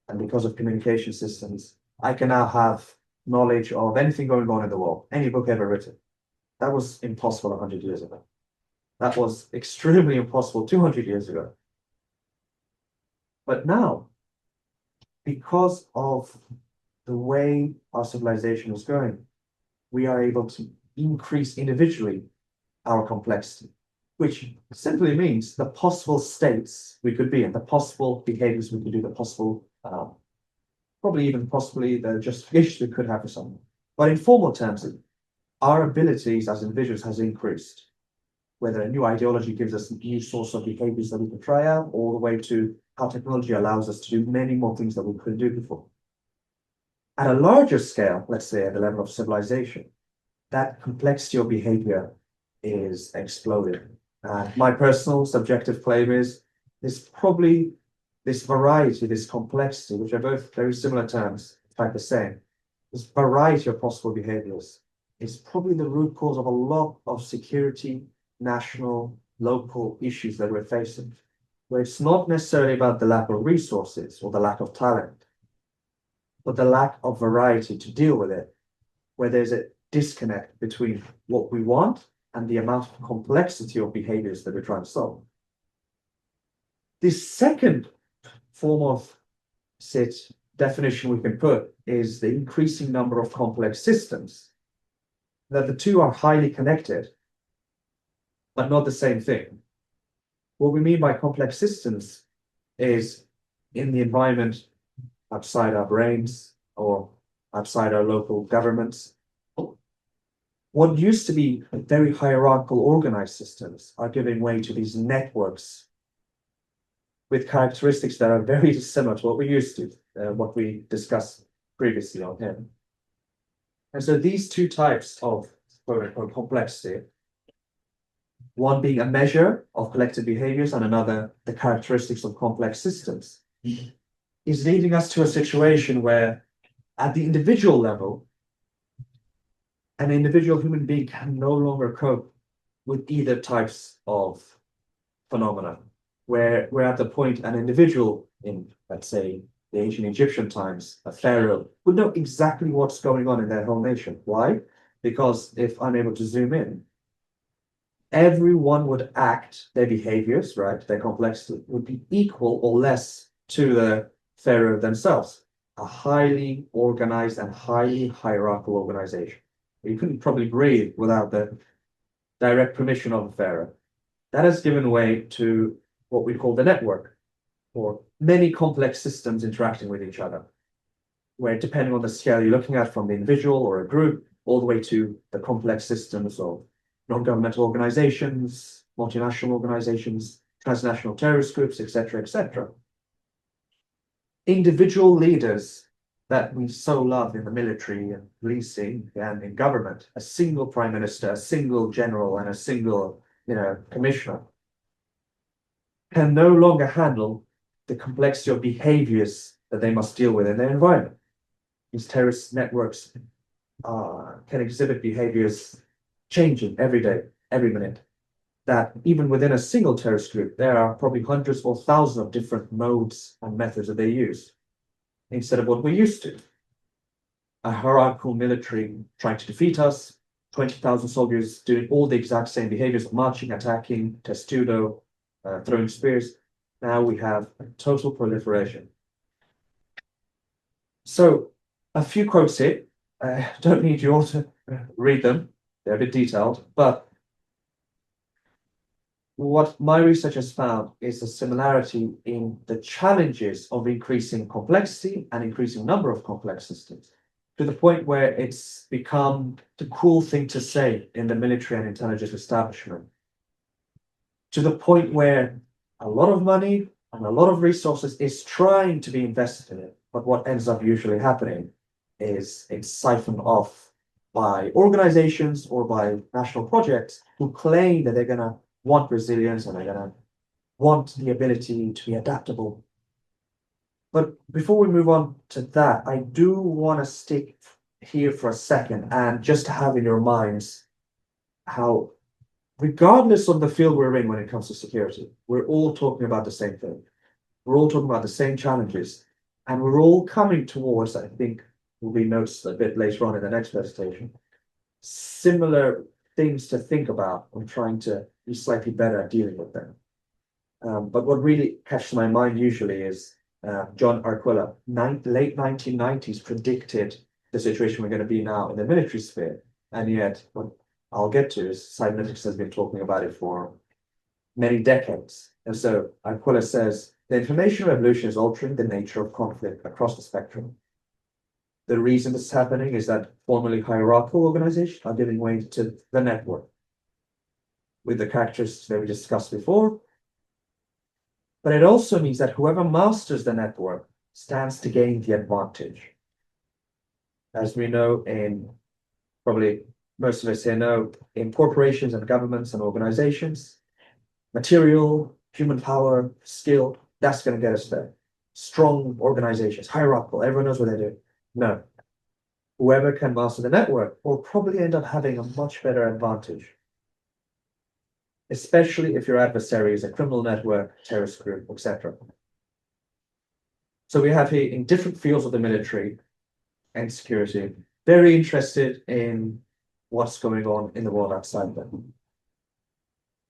and because of communication systems I can now have knowledge of anything going on in the world, any book ever written. That was impossible 100 years ago. That was extremely impossible 200 years ago. But now, because of the way our civilization is going, we are able to increase individually our complexity, which simply means the possible states we could be in, the possible behaviors we could do, the possible, possibly the justifications we could have for something. But in formal terms, our abilities as individuals has increased. Whether a new ideology gives us a new source of behaviors that we can try out, all the way to how technology allows us to do many more things that we couldn't do before. At a larger scale, let's say at the level of civilization, that complexity of behavior is exploding. My personal subjective claim is probably this variety, this complexity, which are both very similar terms, in fact the same, this variety of possible behaviors is probably the root cause of a lot of security, national, local issues that we're facing, where it's not necessarily about the lack of resources or the lack of talent, but the lack of variety to deal with it, where there's a disconnect between what we want and the amount of complexity of behaviors that we're trying to solve. This second form of definition we can put is the increasing number of complex systems, that the two are highly connected, but not the same thing. What we mean by complex systems is in the environment outside our brains or outside our local governments. What used to be very hierarchical organized systems are giving way to these networks with characteristics that are very similar to what we used to, what we discussed previously on here. And so these two types of quote-unquote complexity, one being a measure of collective behaviors and another the characteristics of complex systems, is leading us to a situation where at the individual level, an individual human being can no longer cope with either types of phenomena, where we're at the point an individual in, let's say, the ancient Egyptian times, a pharaoh, would know exactly what's going on in their whole nation. Why? Because if I'm able to zoom in, everyone would act, their behaviors, right, their complexity would be equal or less to the pharaoh themselves, a highly organized and highly hierarchical organization. You couldn't probably breathe without the direct permission of the pharaoh. That has given way to what we call the network, or many complex systems interacting with each other, where depending on the scale you're looking at, from the individual or a group, all the way to the complex systems of non-governmental organizations, multinational organizations, transnational terrorist groups, etc., etc. Individual leaders that we so love in the military and policing and in government, a single prime minister, a single general, and a single, commissioner, can no longer handle the complexity of behaviors that they must deal with in their environment. These terrorist networks can exhibit behaviors changing every day, every minute, that even within a single terrorist group, there are probably hundreds or thousands of different modes and methods that they use, instead of what we used to. A hierarchical military trying to defeat us, 20,000 soldiers doing all the exact same behaviors of marching, attacking, testudo, throwing spears. Now we have a total proliferation. So a few quotes here. Don't need you all to read them. They're a bit detailed, but what my research has found is a similarity in the challenges of increasing complexity and increasing number of complex systems, to the point where it's become the cool thing to say in the military and intelligence establishment, to the point where a lot of money and a lot of resources is trying to be invested in it. But what ends up usually happening is it's siphoned off by organizations or by national projects who claim that they're going to want resilience and they're going to want the ability to be adaptable. But before we move on to that, I do want to stick here for a second and just to have in your minds how, regardless of the field we're in when it comes to security, we're all talking about the same thing. We're all talking about the same challenges, and we're all coming towards, I think, will be noticed a bit later on in the next presentation. Similar things to think about when trying to be slightly better at dealing with them. But what really catches my mind usually is John Arquilla, late 1990s, predicted the situation we're going to be now in the military sphere. And yet, what I'll get to is cybernetics has been talking about it for many decades. And so Arquilla says, the information revolution is altering the nature of conflict across the spectrum. The reason this is happening is that formerly hierarchical organizations are giving way to the network, with the characteristics that we discussed before. But it also means that whoever masters the network stands to gain the advantage. As we know, probably most of us here know, in corporations and governments and organizations, material, human power, skill, that's going to get us there. Strong organizations, hierarchical, everyone knows what they do. No. Whoever can master the network will probably end up having a much better advantage, especially if your adversary is a criminal network, terrorist group, etc. So we have here in different fields of the military and security, very interested in what's going on in the world outside them.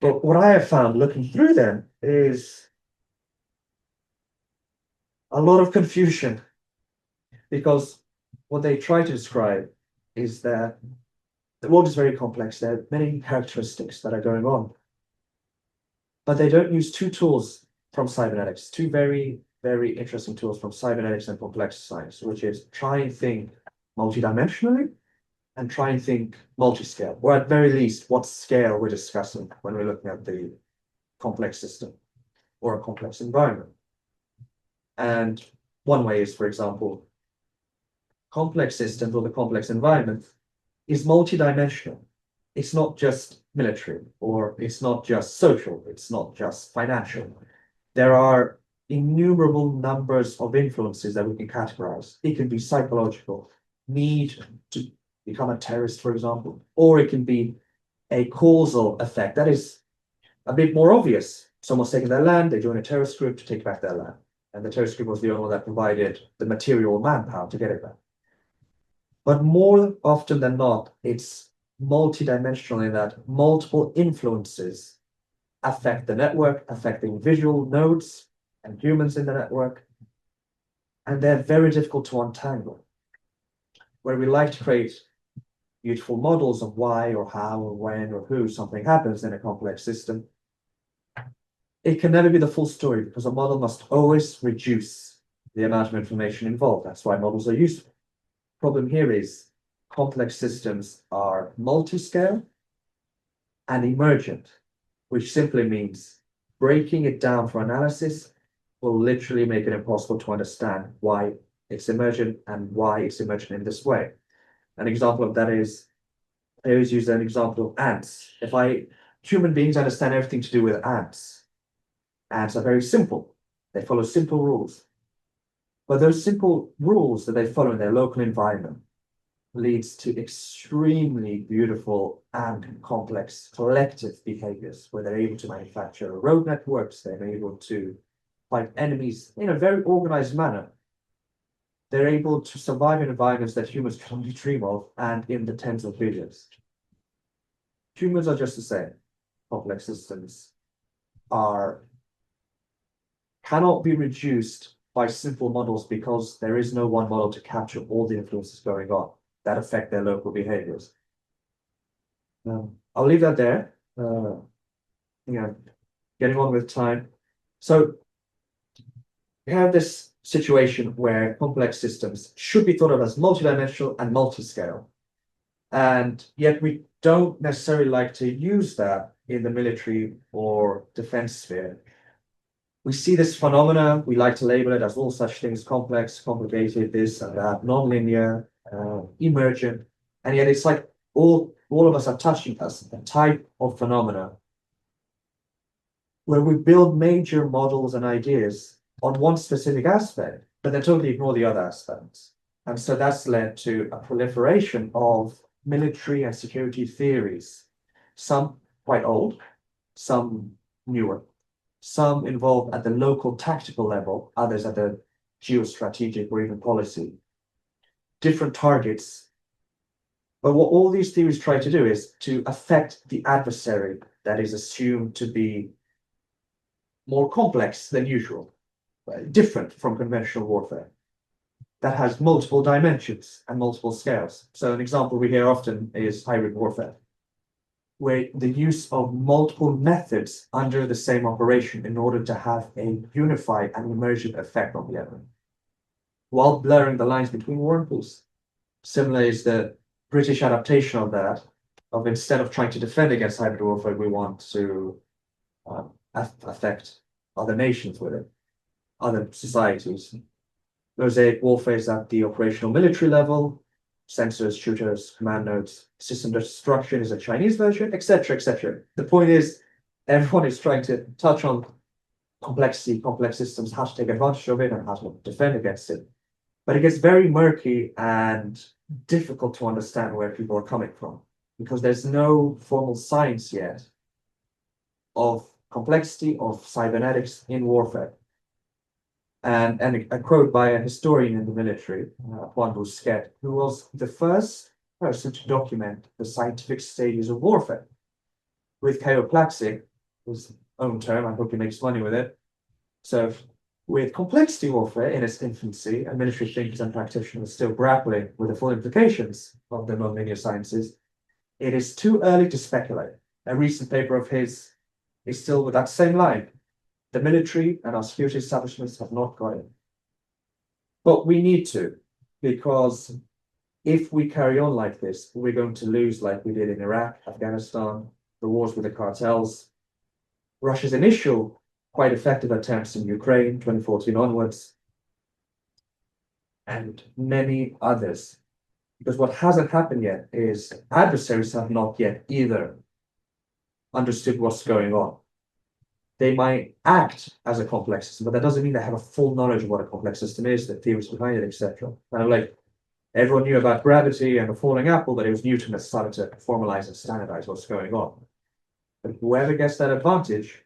But what I have found looking through them is a lot of confusion, because what they try to describe is that the world is very complex. There are many characteristics that are going on, but they don't use two tools from cybernetics, two very, very interesting tools from cybernetics and complex science, which is try and think multidimensionally and try and think multi-scale, or at very least what scale we're discussing when we're looking at the complex system or a complex environment. And one way is, for example, complex systems or the complex environment is multidimensional. It's not just military, or it's not just social, it's not just financial. There are innumerable numbers of influences that we can categorize. It can be psychological, need to become a terrorist, for example, or it can be a causal effect that is a bit more obvious. Someone's taken their land, they join a terrorist group to take back their land. And the terrorist group was the only one that provided the material manpower to get it back. But more often than not, it's multidimensional in that multiple influences affect the network, affecting visual nodes and humans in the network. And they're very difficult to untangle. Where we like to create beautiful models of why or how or when or who something happens in a complex system, it can never be the full story, because a model must always reduce the amount of information involved. That's why models are useful. Problem here is complex systems are multi-scale and emergent, which simply means breaking it down for analysis will literally make it impossible to understand why it's emergent and why it's emergent in this way. An example of that is, I always use an example of ants. Human beings understand everything to do with ants. Ants are very simple. They follow simple rules. But those simple rules that they follow in their local environment leads to extremely beautiful and complex collective behaviors, where they're able to manufacture road networks, they're able to fight enemies in a very organized manner. They're able to survive in environments that humans can only dream of, and in the tens of billions. Humans are just the same. Complex systems cannot be reduced by simple models, because there is no one model to capture all the influences going on that affect their local behaviors. I'll leave that there. Getting on with time. So we have this situation where complex systems should be thought of as multidimensional and multi-scale. And yet we don't necessarily like to use that in the military or defense sphere. We see this phenomena, we like to label it as all such things: complex, complicated, this and that, nonlinear, emergent, and yet it's like all of us are touching a type of phenomena where we build major models and ideas on one specific aspect, but then totally ignore the other aspects. And so that's led to a proliferation of military and security theories, some quite old, some newer. Some involved at the local tactical level, others at the geostrategic or even policy. different targets. But what all these theories try to do is to affect the adversary that is assumed to be more complex than usual, different from conventional warfare, that has multiple dimensions and multiple scales. So an example we hear often is hybrid warfare, where the use of multiple methods under the same operation in order to have a unified and emergent effect on the enemy, while blurring the lines between war and peace. Similar is the British adaptation of that, of instead of trying to defend against hybrid warfare, we want to affect other nations with it, other societies. Mosaic warfare is at the operational military level, sensors, shooters, command nodes, system destruction is a Chinese version, etc., etc. The point is, everyone is trying to touch on complexity, complex systems, how to take advantage of it and how to defend against it. But it gets very murky and difficult to understand where people are coming from, because there's no formal science yet of complexity of cybernetics in warfare. And a quote by a historian in the military, Juan Busquet, who was the first person to document the scientific stages of warfare. With Kawalek, his own term, I hope he makes money with it. So with complexity warfare in its infancy, and military thinkers and practitioners still grappling with the full implications of the nonlinear sciences, it is too early to speculate. A recent paper of his is still with that same line. The military and our security establishments have not got it. But we need to, because if we carry on like this, we're going to lose like we did in Iraq, Afghanistan, the wars with the cartels, Russia's initial quite effective attempts in Ukraine, 2014 onwards, and many others. Because what hasn't happened yet is adversaries have not yet either understood what's going on. They might act as a complex system, but that doesn't mean they have a full knowledge of what a complex system is, the theories behind it, etc. Kind of like everyone knew about gravity and the falling apple, but it was Newton that started to formalize and standardize what's going on. But whoever gets that advantage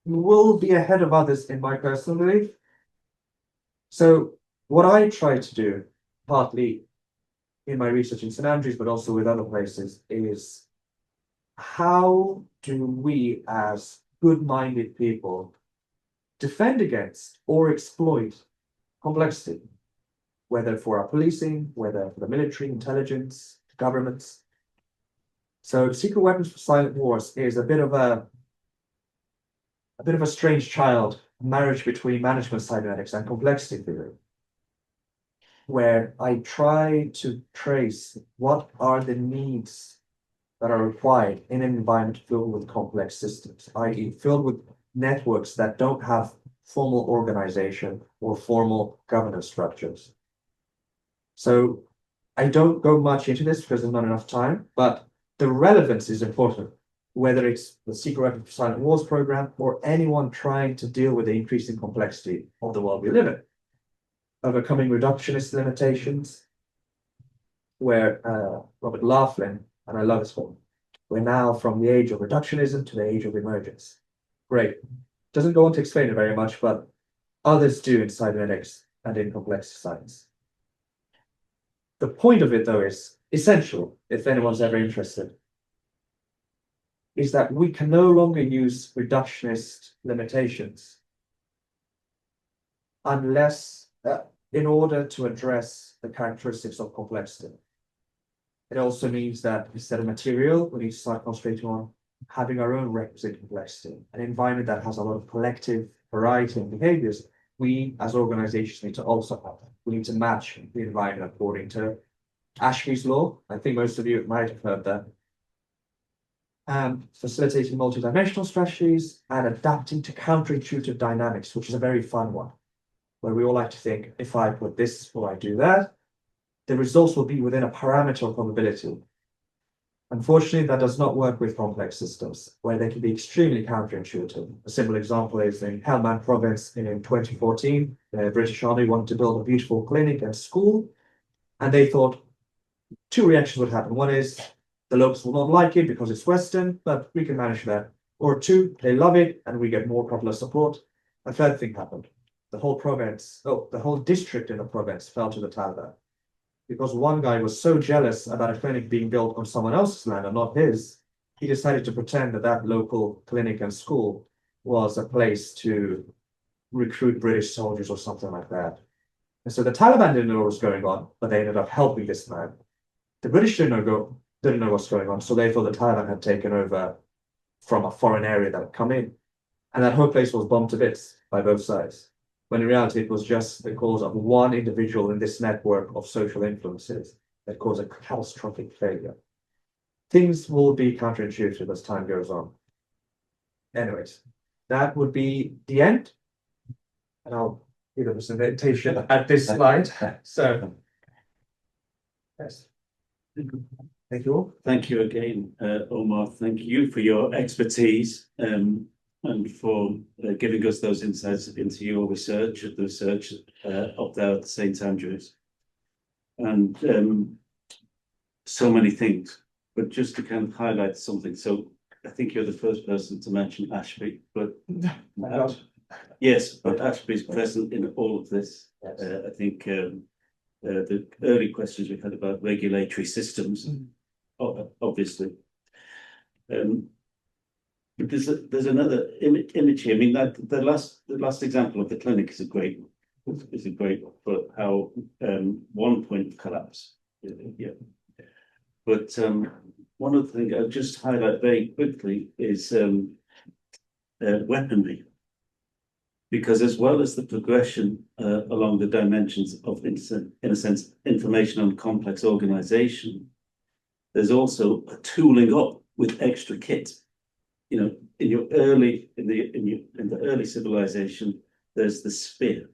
will be ahead of others, in my personal belief. So what I try to do, partly in my research in St Andrews, but also with other places, is how do we as good-minded people defend against or exploit complexity, whether for our policing, whether for the military, intelligence, governments. So secret weapons for silent wars is a bit of a strange child, marriage between management cybernetics and complexity theory, where I try to trace what are the needs that are required in an environment filled with complex systems, i.e. filled with networks that don't have formal organization or formal governance structures. So I don't go much into this because there's not enough time, but the relevance is important, whether it's the Secret Weapons for Silent Wars program or anyone trying to deal with the increasing complexity of the world we live in. Overcoming reductionist limitations, where Robert Laughlin, and I love this one, we're now from the age of reductionism to the age of emergence. Great. Doesn't go on to explain it very much, but others do in cybernetics and in complex science. The point of it, though, is essential, if anyone's ever interested, is that we can no longer use reductionist limitations unless, in order to address the characteristics of complexity. It also means that instead of material, we need to start concentrating on having our own requisite complexity, an environment that has a lot of collective variety and behaviors. We as organizations need to also have that. We need to match the environment according to Ashby's law. I think most of you might have heard that. Facilitating multidimensional strategies and adapting to counterintuitive dynamics, which is a very fun one, where we all like to think, if I put this or I do that, the results will be within a parameter of probability. Unfortunately, that does not work with complex systems, where they can be extremely counterintuitive. A simple example is in Helmand province in 2014, the British Army wanted to build a beautiful clinic and school, and they thought two reactions would happen. One is the locals will not like it because it's Western, but we can manage that. Or two, they love it and we get more popular support. A third thing happened. The whole province, the whole district in the province fell to the Taliban. because one guy was so jealous about a clinic being built on someone else's land and not his, he decided to pretend that that local clinic and school was a place to recruit British soldiers or something like that. And so the Taliban didn't know what was going on, but they ended up helping this man. The British didn't know what's going on, so they thought the Taliban had taken over from a foreign area that had come in. And that whole place was bombed to bits by both sides, when in reality it was just the cause of one individual in this network of social influences that caused a catastrophic failure. Things will be counterintuitive as time goes on. Anyways, that would be the end. And I'll give a presentation at this slide. So, yes. Thank you all. Thank you again, Omar. Thank you for your expertise and for giving us those insights into your research, the research up there at St. Andrews. And so many things, but just to kind of highlight something. So I think you're the first person to mention Ashby, but yes, but Ashby is present in all of this. Yes. I think the early questions we had about regulatory systems, obviously. But there's another image here. I mean, that the last example of the clinic is a great one, but how one point collapse. Yeah. But one other thing I'll just highlight very quickly is weaponry. Because as well as the progression along the dimensions of, in a sense, information on complex organization, there's also a tooling up with extra kit. You know, in the early civilization, there's the spear,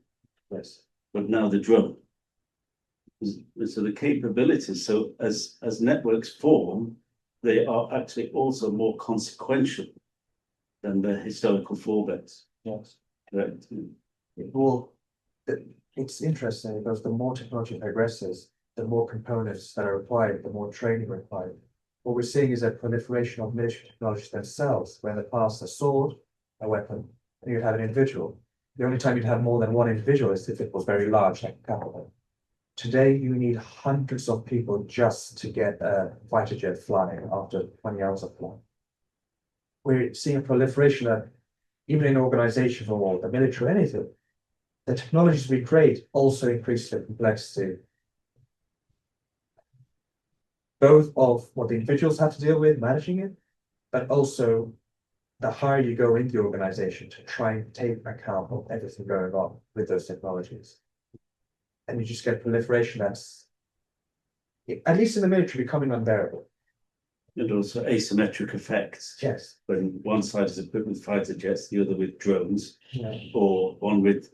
yes, but now the drone. So the capabilities. So as networks form, they are actually also more consequential than their historical fallbacks. Yes. Right. It's interesting because the more technology progresses, the more components that are required, the more training required. What we're seeing is a proliferation of military technologies themselves, where in the past a sword, a weapon, and you'd have an individual. The only time you'd have more than one individual is if it was very large, like a capital. Today, you need hundreds of people just to get a fighter jet flying after 20 hours of flying. We're seeing a proliferation of, even in organizations or the military, anything, the technologies we create also increase the complexity, both of what the individuals have to deal with, managing it, but also the higher you go into the organization to try and take account of everything going on with those technologies. And you just get proliferation that's, at least in the military, becoming unbearable. And also asymmetric effects. Yes. When one side is equipped with fighter jets, the other with drones, Yeah. or one with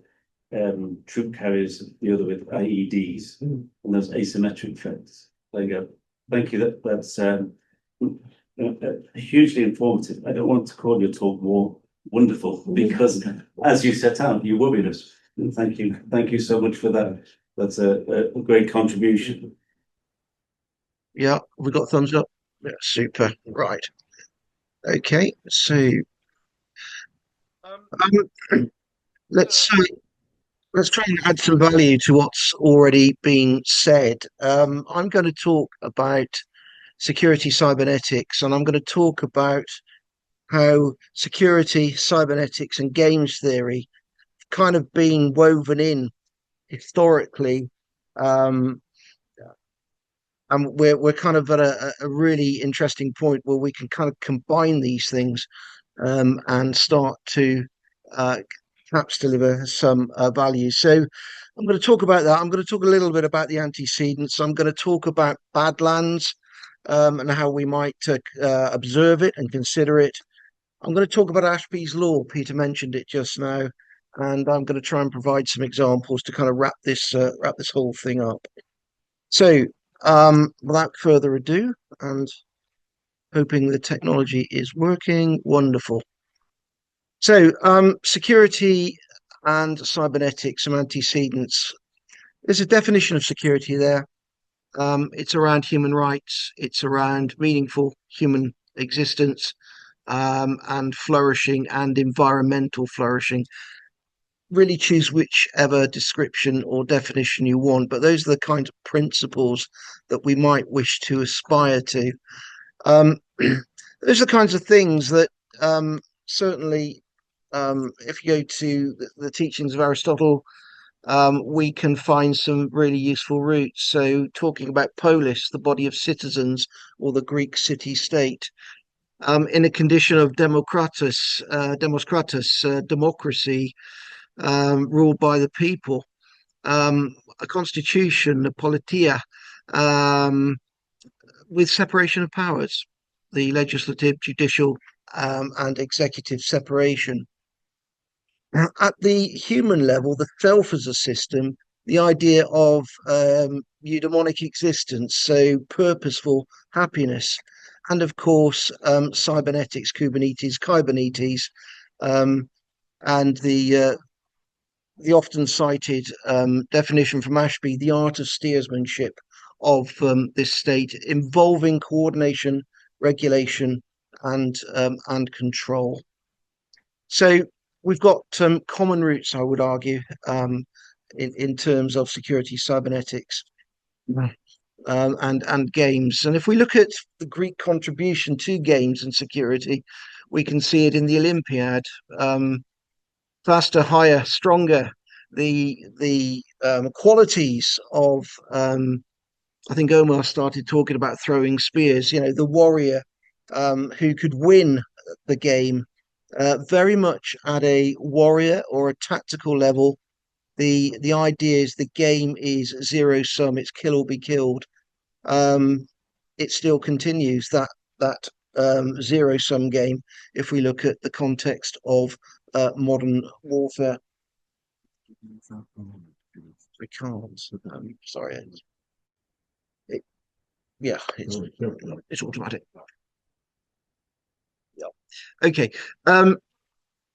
troop carriers, the other with IEDs, and those asymmetric effects. There you go. Thank you. That's hugely informative. I don't want to call your talk more wonderful because, as you set out, you worried us. And thank you so much for that. That's a great contribution. Yeah, we got thumbs up. Yeah, super. Right. Okay, so let's try and add some value to what's already been said. I'm going to talk about security cybernetics, and I'm going to talk about how security, cybernetics, and games theory kind of been woven in historically. And we're kind of at a really interesting point where we can kind of combine these things and start to perhaps deliver some value. So I'm going to talk about that. I'm going to talk a little bit about the antecedents. I'm going to talk about Badlands and how we might observe it and consider it. I'm going to talk about Ashby's law. Peter mentioned it just now, and I'm going to try and provide some examples to kind of wrap this whole thing up. So without further ado, and hoping the technology is working, wonderful. So security and cybernetics, some antecedents. There's a definition of security there. It's around human rights. It's around meaningful human existence and flourishing and environmental flourishing. really choose whichever description or definition you want, but those are the kinds of principles that we might wish to aspire to. Those are the kinds of things that certainly, if you go to the teachings of Aristotle, we can find some really useful roots. So talking about polis, the body of citizens, or the Greek city-state, in a condition of democratus, democracy, ruled by the people, a constitution, a politia, with separation of powers, the legislative, judicial, and executive separation. At the human level, the self as a system, the idea of eudaimonic existence, so purposeful happiness, and of course, cybernetics, Kubernetes, and the often cited definition from Ashby, the art of steersmanship of this state, involving coordination, regulation, and control. So we've got common roots, I would argue, in terms of security, cybernetics, and games. And if we look at the Greek contribution to games and security, we can see it in the Olympiad. Faster, higher, stronger. The qualities of I think Omar started talking about throwing spears. You know, the warrior who could win the game, very much at a warrior or a tactical level. The idea is the game is zero sum. It's kill or be killed. It still continues that zero sum game if we look at the context of modern warfare. We can't. Sorry. It's automatic. Yeah. Okay.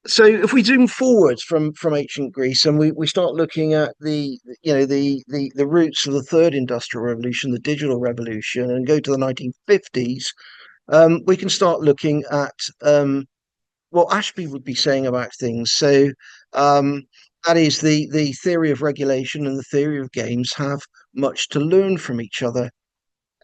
So if we zoom forward from ancient Greece and we start looking at the roots of the third industrial revolution, the digital revolution, and go to the 1950s, we can start looking at what Ashby would be saying about things. So that is the theory of regulation and the theory of games have much to learn from each other.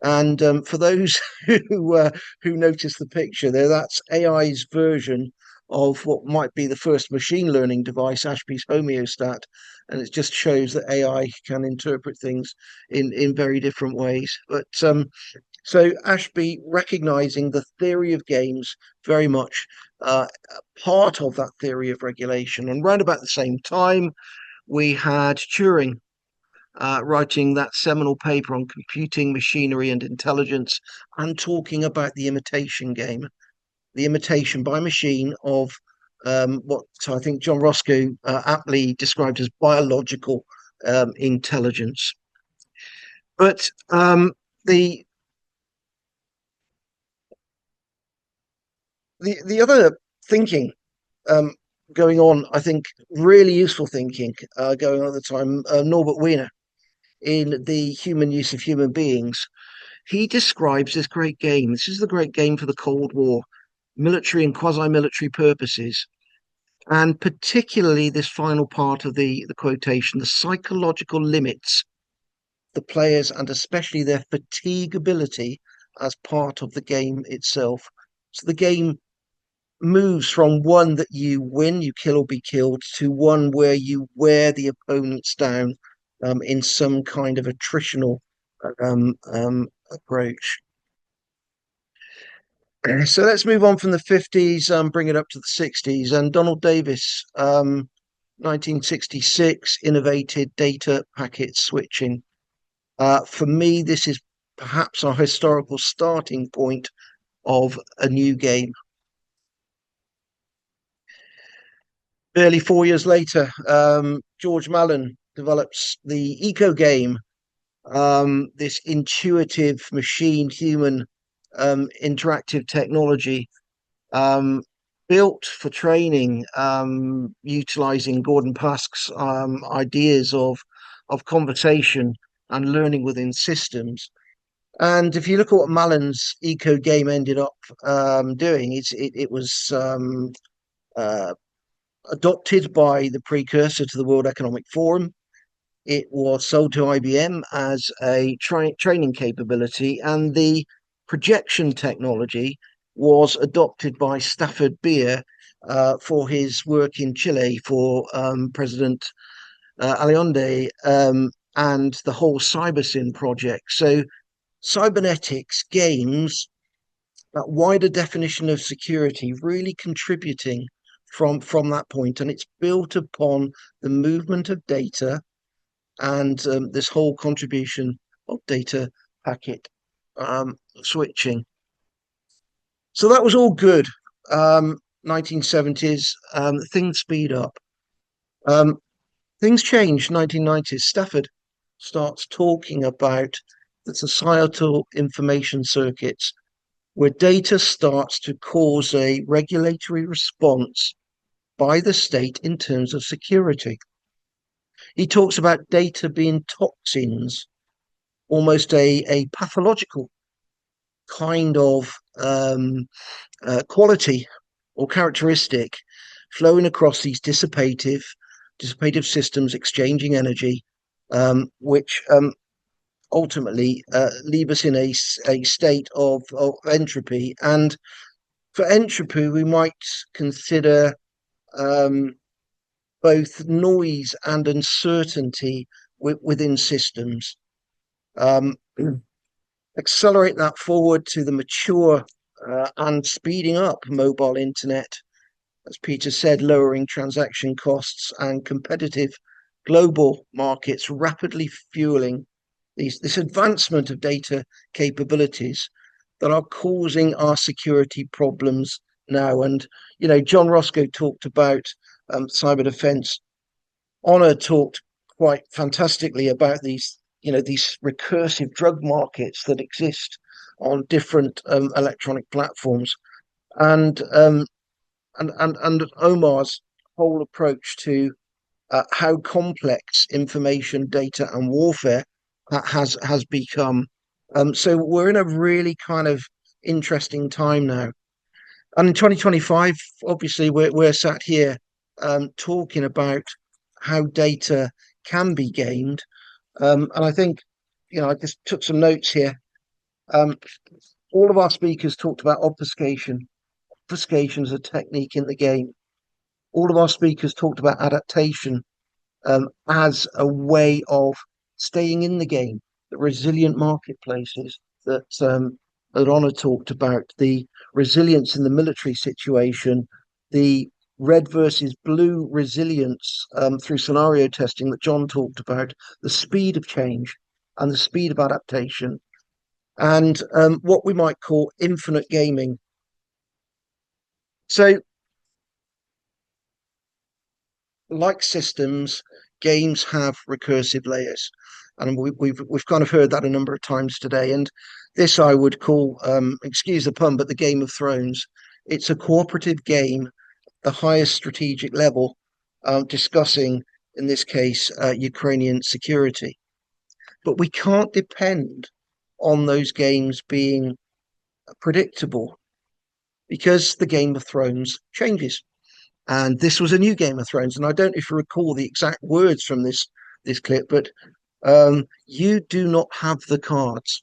And for those who notice the picture there, that's AI's version of what might be the first machine learning device, Ashby's homeostat. And it just shows that AI can interpret things in very different ways. But so Ashby recognizing the theory of games very much part of that theory of regulation. And round about the same time, we had Turing writing that seminal paper on computing, machinery, and intelligence, and talking about the imitation game, the imitation by machine of what I think John Roscoe aptly described as biological intelligence. But the other thinking going on, I think, really useful thinking going on at the time, Norbert Wiener, in The Human Use of Human Beings, he describes this great game. This is the great game for the Cold War, military and quasi-military purposes, and particularly this final part of the quotation, the psychological limits, the players, and especially their fatigability as part of the game itself. So the game moves from one that you win, you kill or be killed, to one where you wear the opponents down in some kind of attritional approach. So let's move on from the 50s, bring it up to the 60s. And Donald Davis, 1966, innovated data packet switching. For me, this is perhaps our historical starting point of a new game. Barely 4 years later, George Mallon develops the eco game, this intuitive machine-human interactive technology built for training, utilizing Gordon Pask's ideas of conversation and learning within systems. And if you look at what Mallon's eco game ended up doing, it was adopted by the precursor to the World Economic Forum. It was sold to IBM as a training capability, and the projection technology was adopted by Stafford Beer for his work in Chile for President Allende and the whole CyberSyn project. So cybernetics, games, that wider definition of security really contributing from that point, and it's built upon the movement of data and this whole contribution of data packet switching. So that was all good. 1970s, things speed up. Things change. 1990s, Stafford starts talking about the societal information circuits, where data starts to cause a regulatory response by the state in terms of security. He talks about data being toxins, almost a pathological kind of quality or characteristic flowing across these dissipative systems, exchanging energy, which ultimately leave us in a state of entropy. And for entropy, we might consider both noise and uncertainty within systems. Accelerate that forward to the mature and speeding up mobile internet, as Peter said, lowering transaction costs and competitive global markets, rapidly fueling this advancement of data capabilities that are causing our security problems now. And, you know, John Roscoe talked about cyber defense. Honor talked quite fantastically about these recursive drug markets that exist on different electronic platforms, and Omar's whole approach to how complex information, data, and warfare has become. So we're in a really kind of interesting time now. And in 2025, obviously, we're sat here talking about how data can be gained. And I think, I just took some notes here. All of our speakers talked about obfuscation. Obfuscation is a technique in the game. All of our speakers talked about adaptation as a way of staying in the game, the resilient marketplaces that Honor talked about, the resilience in the military situation, the red versus blue resilience through scenario testing that John talked about, the speed of change and the speed of adaptation, and what we might call infinite gaming. So, like systems, games have recursive layers, and we've kind of heard that a number of times today. And this I would call, excuse the pun, but the Game of Thrones. It's a cooperative game, the highest strategic level, discussing, in this case, Ukrainian security. But we can't depend on those games being predictable, because the Game of Thrones changes. And this was a new Game of Thrones. And I don't know if you recall the exact words from this clip, but you do not have the cards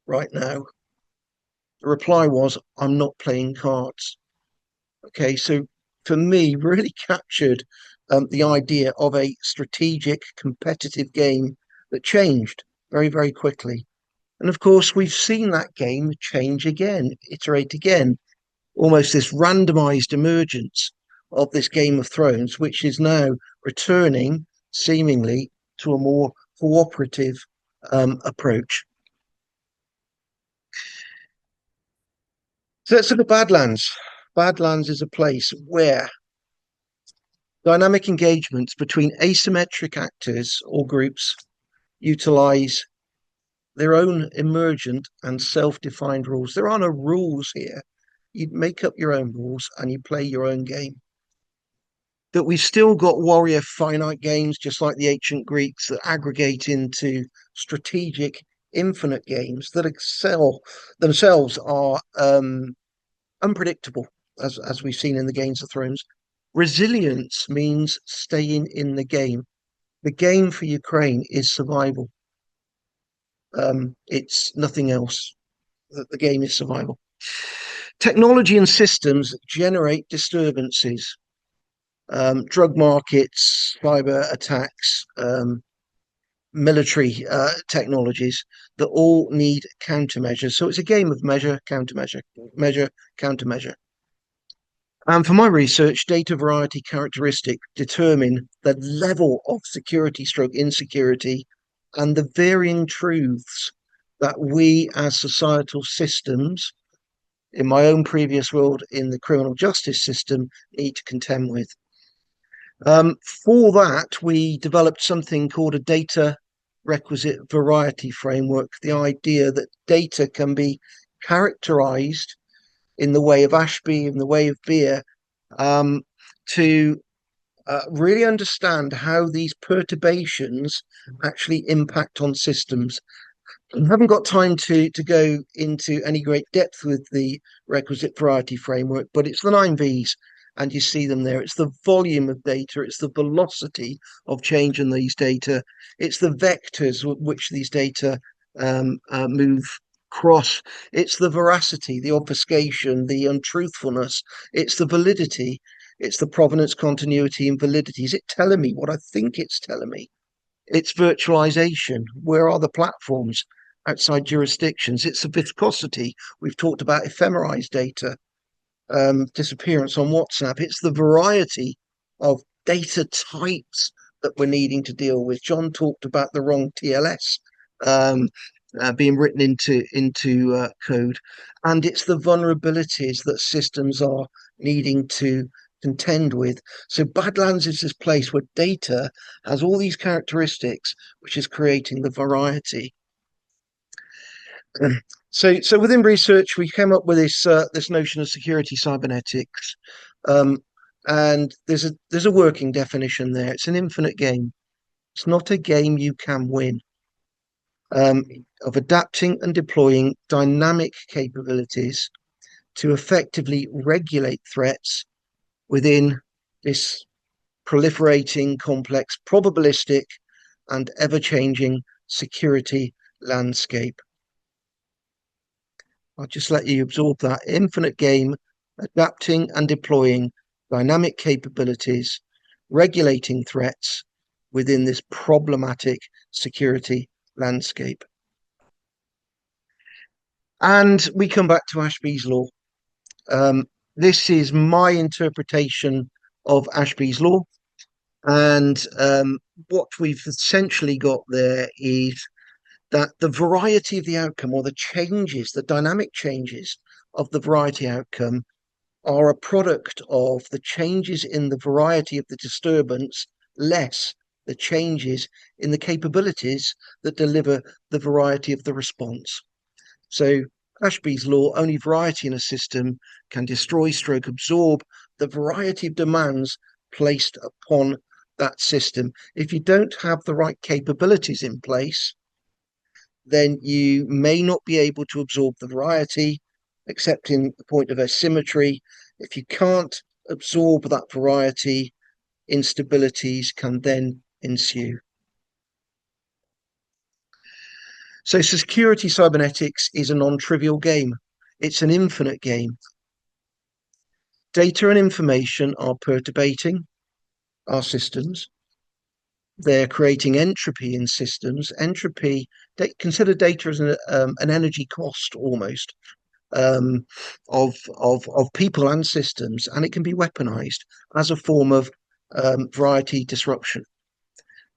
right now. The reply was, I'm not playing cards. Okay, so for me, really captured the idea of a strategic, competitive game that changed very, very quickly. And of course, we've seen that game change again, iterate again, almost this randomized emergence of this Game of Thrones, which is now returning seemingly to a more cooperative approach. So let's look at Badlands. Badlands is a place where dynamic engagements between asymmetric actors or groups utilize their own emergent and self-defined rules. There are no rules here. You make up your own rules and you play your own game. That we've still got warrior finite games, just like the ancient Greeks, that aggregate into strategic infinite games that themselves are unpredictable, as we've seen in the Games of Thrones. Resilience means staying in the game. The game for Ukraine is survival. It's nothing else. The game is survival. Technology and systems generate disturbances. Drug markets, cyber attacks, military technologies that all need countermeasures. So it's a game of measure, countermeasure, measure, countermeasure. And for my research, data variety characteristics determine the level of security stroke insecurity and the varying truths that we as societal systems, in my own previous world in the criminal justice system, need to contend with. For that, we developed something called a data requisite variety framework, the idea that data can be characterized in the way of Ashby, in the way of Beer, to really understand how these perturbations actually impact on systems. I haven't got time to go into any great depth with the requisite variety framework, but it's the 9 V's, and you see them there. It's the volume of data, it's the velocity of change in these data, it's the vectors which these data move across, it's the veracity, the obfuscation, the untruthfulness, it's the validity, it's the provenance, continuity, and validity. Is it telling me what I think it's telling me? It's virtualization. Where are the platforms outside jurisdictions? It's the viscosity. We've talked about ephemerized data, disappearance on WhatsApp. It's the variety of data types that we're needing to deal with. John talked about the wrong TLS being written into code, and it's the vulnerabilities that systems are needing to contend with. So Badlands is this place where data has all these characteristics, which is creating the variety. So within research, we came up with this notion of security cybernetics, and there's a working definition there. It's an infinite game. It's not a game you can win. Of adapting and deploying dynamic capabilities to effectively regulate threats within this proliferating, complex, probabilistic, and ever-changing security landscape. I'll just let you absorb that. Infinite game, adapting and deploying dynamic capabilities, regulating threats within this problematic security landscape. And we come back to Ashby's law. This is my interpretation of Ashby's law. And what we've essentially got there is that the variety of the outcome, or the changes, the dynamic changes of the variety outcome, are a product of the changes in the variety of the disturbance less the changes in the capabilities that deliver the variety of the response. So Ashby's law, only variety in a system can destroy stroke absorb the variety of demands placed upon that system. If you don't have the right capabilities in place, then you may not be able to absorb the variety, accepting the point of asymmetry. If you can't absorb that variety, instabilities can then ensue. So security cybernetics is a non-trivial game. It's an infinite game. Data and information are perturbating our systems. They're creating entropy in systems. Entropy, consider data as an energy cost almost of people and systems, and it can be weaponized as a form of variety disruption.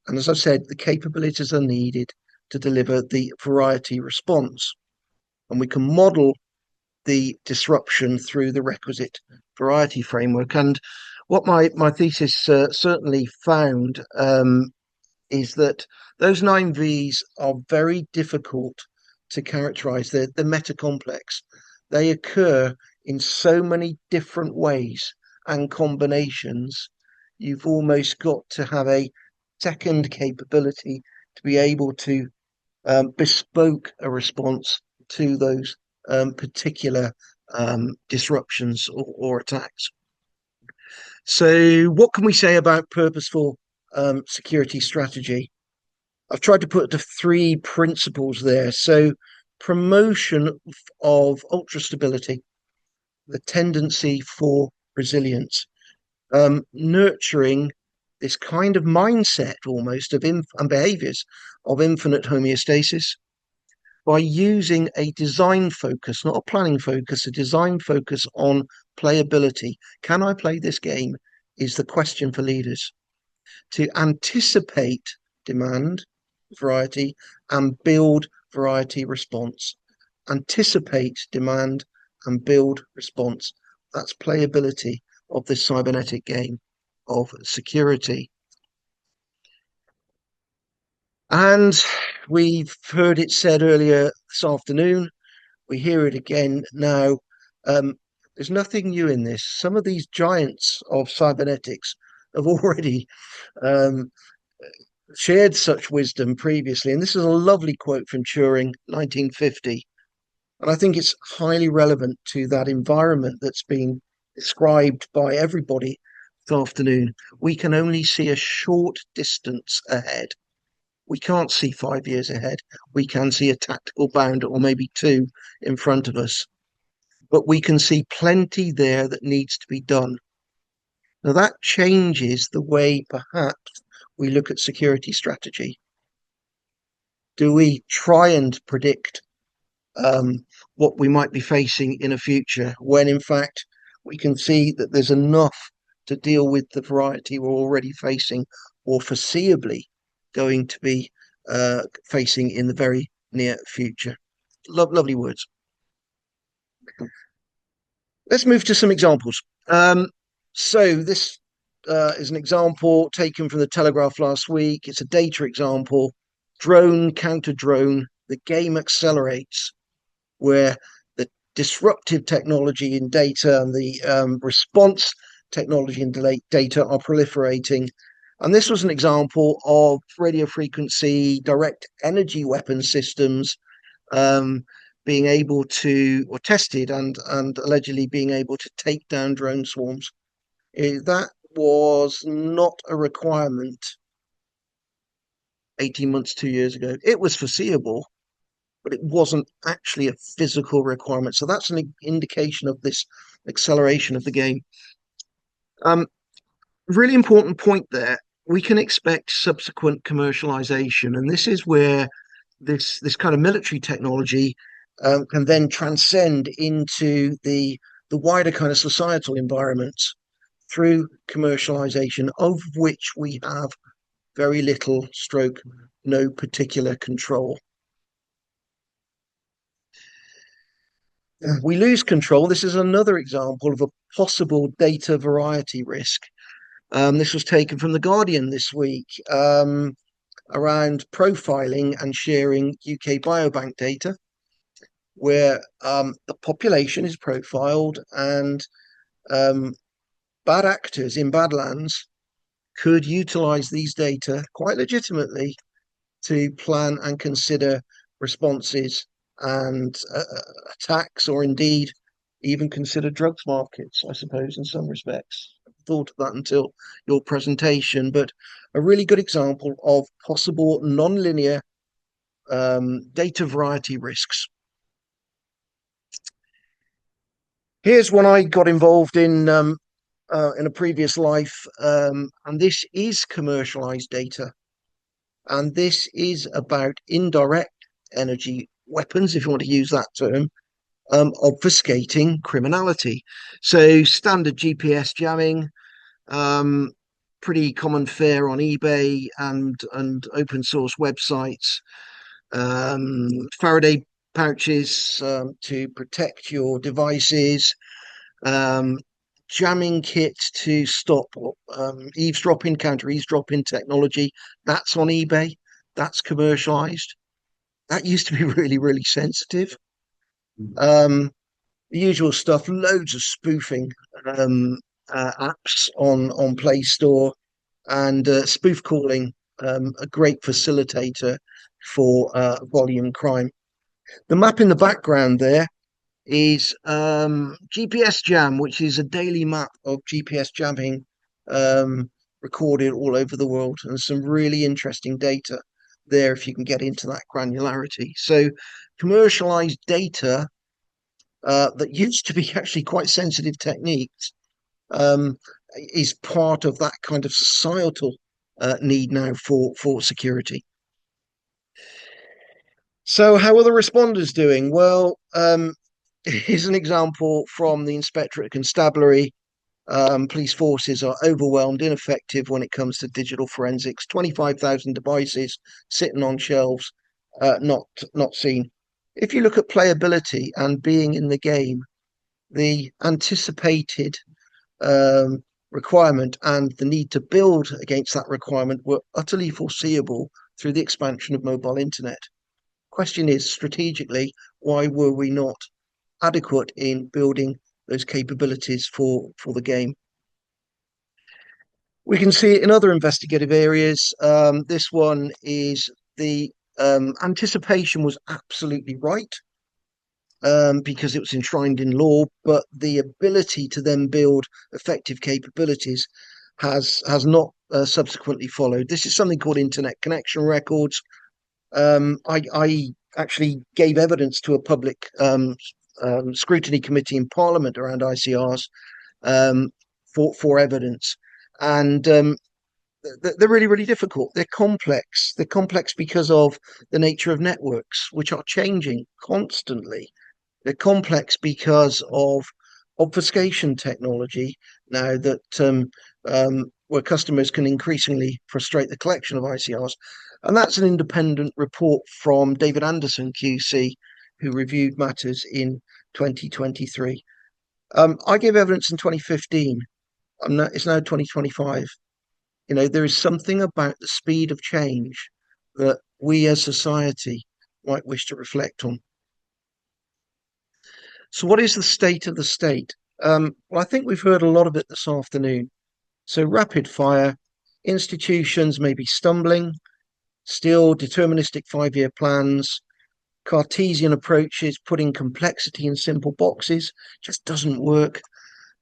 And as I said, the capabilities are needed to deliver the variety response. And we can model the disruption through the requisite variety framework. And what my thesis certainly found is that those 9 V's are very difficult to characterize. They're meta-complex. They occur in so many different ways and combinations. You've almost got to have a second capability to be able to bespoke a response to those particular disruptions or attacks. So what can we say about purposeful security strategy? I've tried to put the 3 principles there. So promotion of ultra stability, the tendency for resilience, nurturing this kind of mindset almost of and behaviors of infinite homeostasis by using a design focus, not a planning focus, a design focus on playability. Can I play this game? Is the question for leaders. To anticipate demand, variety, and build variety response. Anticipate demand and build response. That's playability of this cybernetic game of security. And we've heard it said earlier this afternoon, we hear it again now. There's nothing new in this. Some of these giants of cybernetics have already shared such wisdom previously. And this is a lovely quote from Turing, 1950. And I think it's highly relevant to that environment that's being described by everybody this afternoon. We can only see a short distance ahead. We can't see 5 years ahead. We can see a tactical bound or maybe 2 in front of us. But we can see plenty there that needs to be done. Now that changes the way perhaps we look at security strategy. Do we try and predict what we might be facing in a future when in fact we can see that there's enough to deal with the variety we're already facing or foreseeably going to be facing in the very near future? Lovely words. Let's move to some examples. So this is an example taken from the Telegraph last week. It's a data example. Drone, counter drone, the game accelerates, where the disruptive technology in data and the response technology in data are proliferating. And this was an example of radio frequency direct energy weapon systems being able to, or tested and allegedly being able to take down drone swarms. That was not a requirement 18 months, 2 years ago. It was foreseeable, but it wasn't actually a physical requirement. So that's an indication of this acceleration of the game. Really important point there. We can expect subsequent commercialization, and this is where this kind of military technology can then transcend into the wider kind of societal environment through commercialization, of which we have very little stroke no particular control. We lose control. This is another example of a possible data variety risk. This was taken from The Guardian this week around profiling and sharing UK biobank data, where the population is profiled and bad actors in Badlands could utilize these data quite legitimately to plan and consider responses and attacks, or indeed even consider drugs markets, I suppose, in some respects. I thought of that until your presentation, but a really good example of possible non-linear data variety risks. Here's one I got involved in a previous life, and this is commercialized data. And this is about indirect energy weapons, if you want to use that term, obfuscating criminality. So standard GPS jamming, pretty common fare on eBay and open source websites. Faraday pouches to protect your devices. Jamming kits to stop eavesdropping, counter eavesdropping technology. That's on eBay. That's commercialized. That used to be really, really sensitive. The usual stuff, loads of spoofing apps on Play Store, and spoof calling, a great facilitator for volume crime. The map in the background there is GPS jam, which is a daily map of GPS jamming recorded all over the world, and some really interesting data there if you can get into that granularity. So commercialized data that used to be actually quite sensitive techniques is part of that kind of societal need now for security. So how are the responders doing? Well, here's an example from the Inspectorate Constabulary. Police forces are overwhelmed, ineffective when it comes to digital forensics. 25,000 devices sitting on shelves, not seen. If you look at playability and being in the game, the anticipated requirement and the need to build against that requirement were utterly foreseeable through the expansion of mobile internet. Question is, strategically, why were we not adequate in building those capabilities for the game? We can see it in other investigative areas. This one is the anticipation was absolutely right because it was enshrined in law, but the ability to then build effective capabilities has not subsequently followed. This is something called internet connection records. I actually gave evidence to a public scrutiny committee in Parliament around ICRs for evidence, and they're really, really difficult. They're complex. They're complex because of the nature of networks, which are changing constantly. They're complex because of obfuscation technology now that where customers can increasingly frustrate the collection of ICRs. And that's an independent report from David Anderson, QC, who reviewed matters in 2023. I gave evidence in 2015. It's now 2025. You know, there is something about the speed of change that we as society might wish to reflect on. So what is the state of the state? Well, I think we've heard a lot of it this afternoon. So rapid fire, institutions may be stumbling, still deterministic 5-year plans, Cartesian approaches, putting complexity in simple boxes, just doesn't work.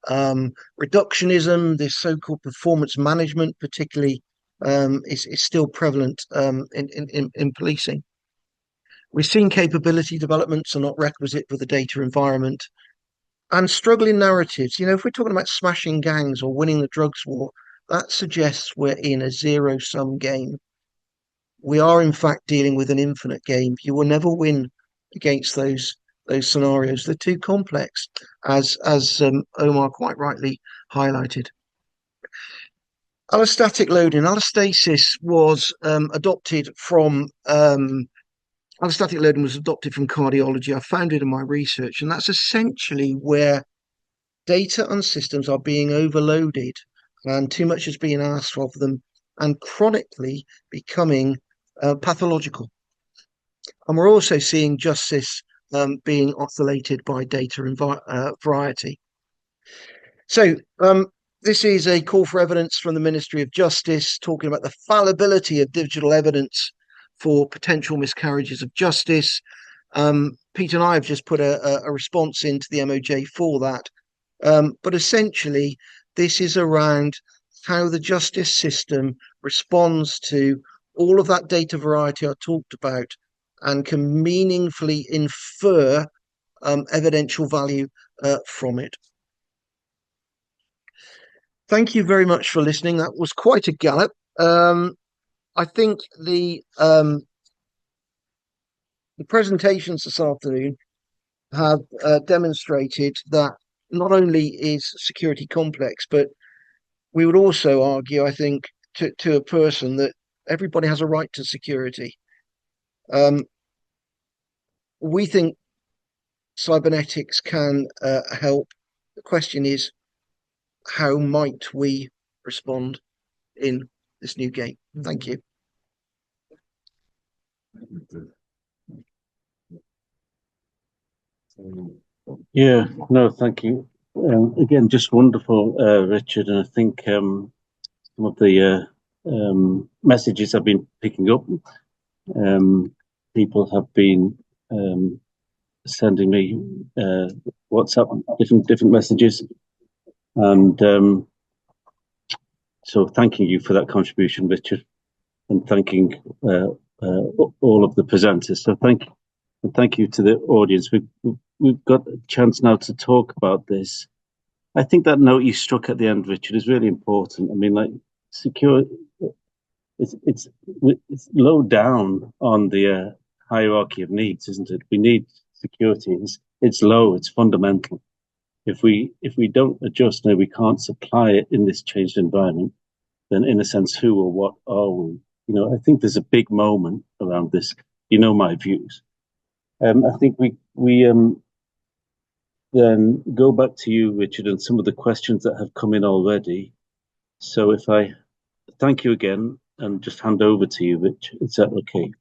Reductionism, this so-called performance management, particularly, is still prevalent in policing. We've seen capability developments are not requisite for the data environment, and struggling narratives. You know, if we're talking about smashing gangs or winning the drugs war, that suggests we're in a zero-sum game. We are, in fact, dealing with an infinite game. You will never win against those scenarios. They're too complex, as Omar quite rightly highlighted. Allostatic loading. Allostasis was adopted from allostatic loading was adopted from cardiology. I found it in my research, and that's essentially where data and systems are being overloaded and too much is being asked of them and chronically becoming pathological. And we're also seeing justice being oscillated by data and variety. So this is a call for evidence from the Ministry of Justice talking about the fallibility of digital evidence for potential miscarriages of justice. Peter and I have just put a response into the MOJ for that. But essentially, this is around how the justice system responds to all of that data variety I talked about and can meaningfully infer evidential value from it. Thank you very much for listening. That was quite a gallop. I think the presentations this afternoon have demonstrated that not only is security complex, but we would also argue, I think, to a person that everybody has a right to security. We think cybernetics can help. The question is, how might we respond in this new game? Thank you. Yeah, no, thank you. Again, just wonderful, Richard. And I think some of the messages I've been picking up, people have been sending me WhatsApp, different messages. And so thanking you for that contribution, Richard, and thanking all of the presenters. So thank you to the audience. We've got a chance now to talk about this. I think that note you struck at the end, Richard, is really important. I mean, like, secure, it's low down on the hierarchy of needs, isn't it? We need security. It's low. It's fundamental. If we don't adjust now, we can't supply it in this changed environment. Then, in a sense, who or what are we? You know, I think there's a big moment around this. You know my views. I think we then go back to you, Richard, and some of the questions that have come in already. So if I thank you again and just hand over to you, Rich, is that okay?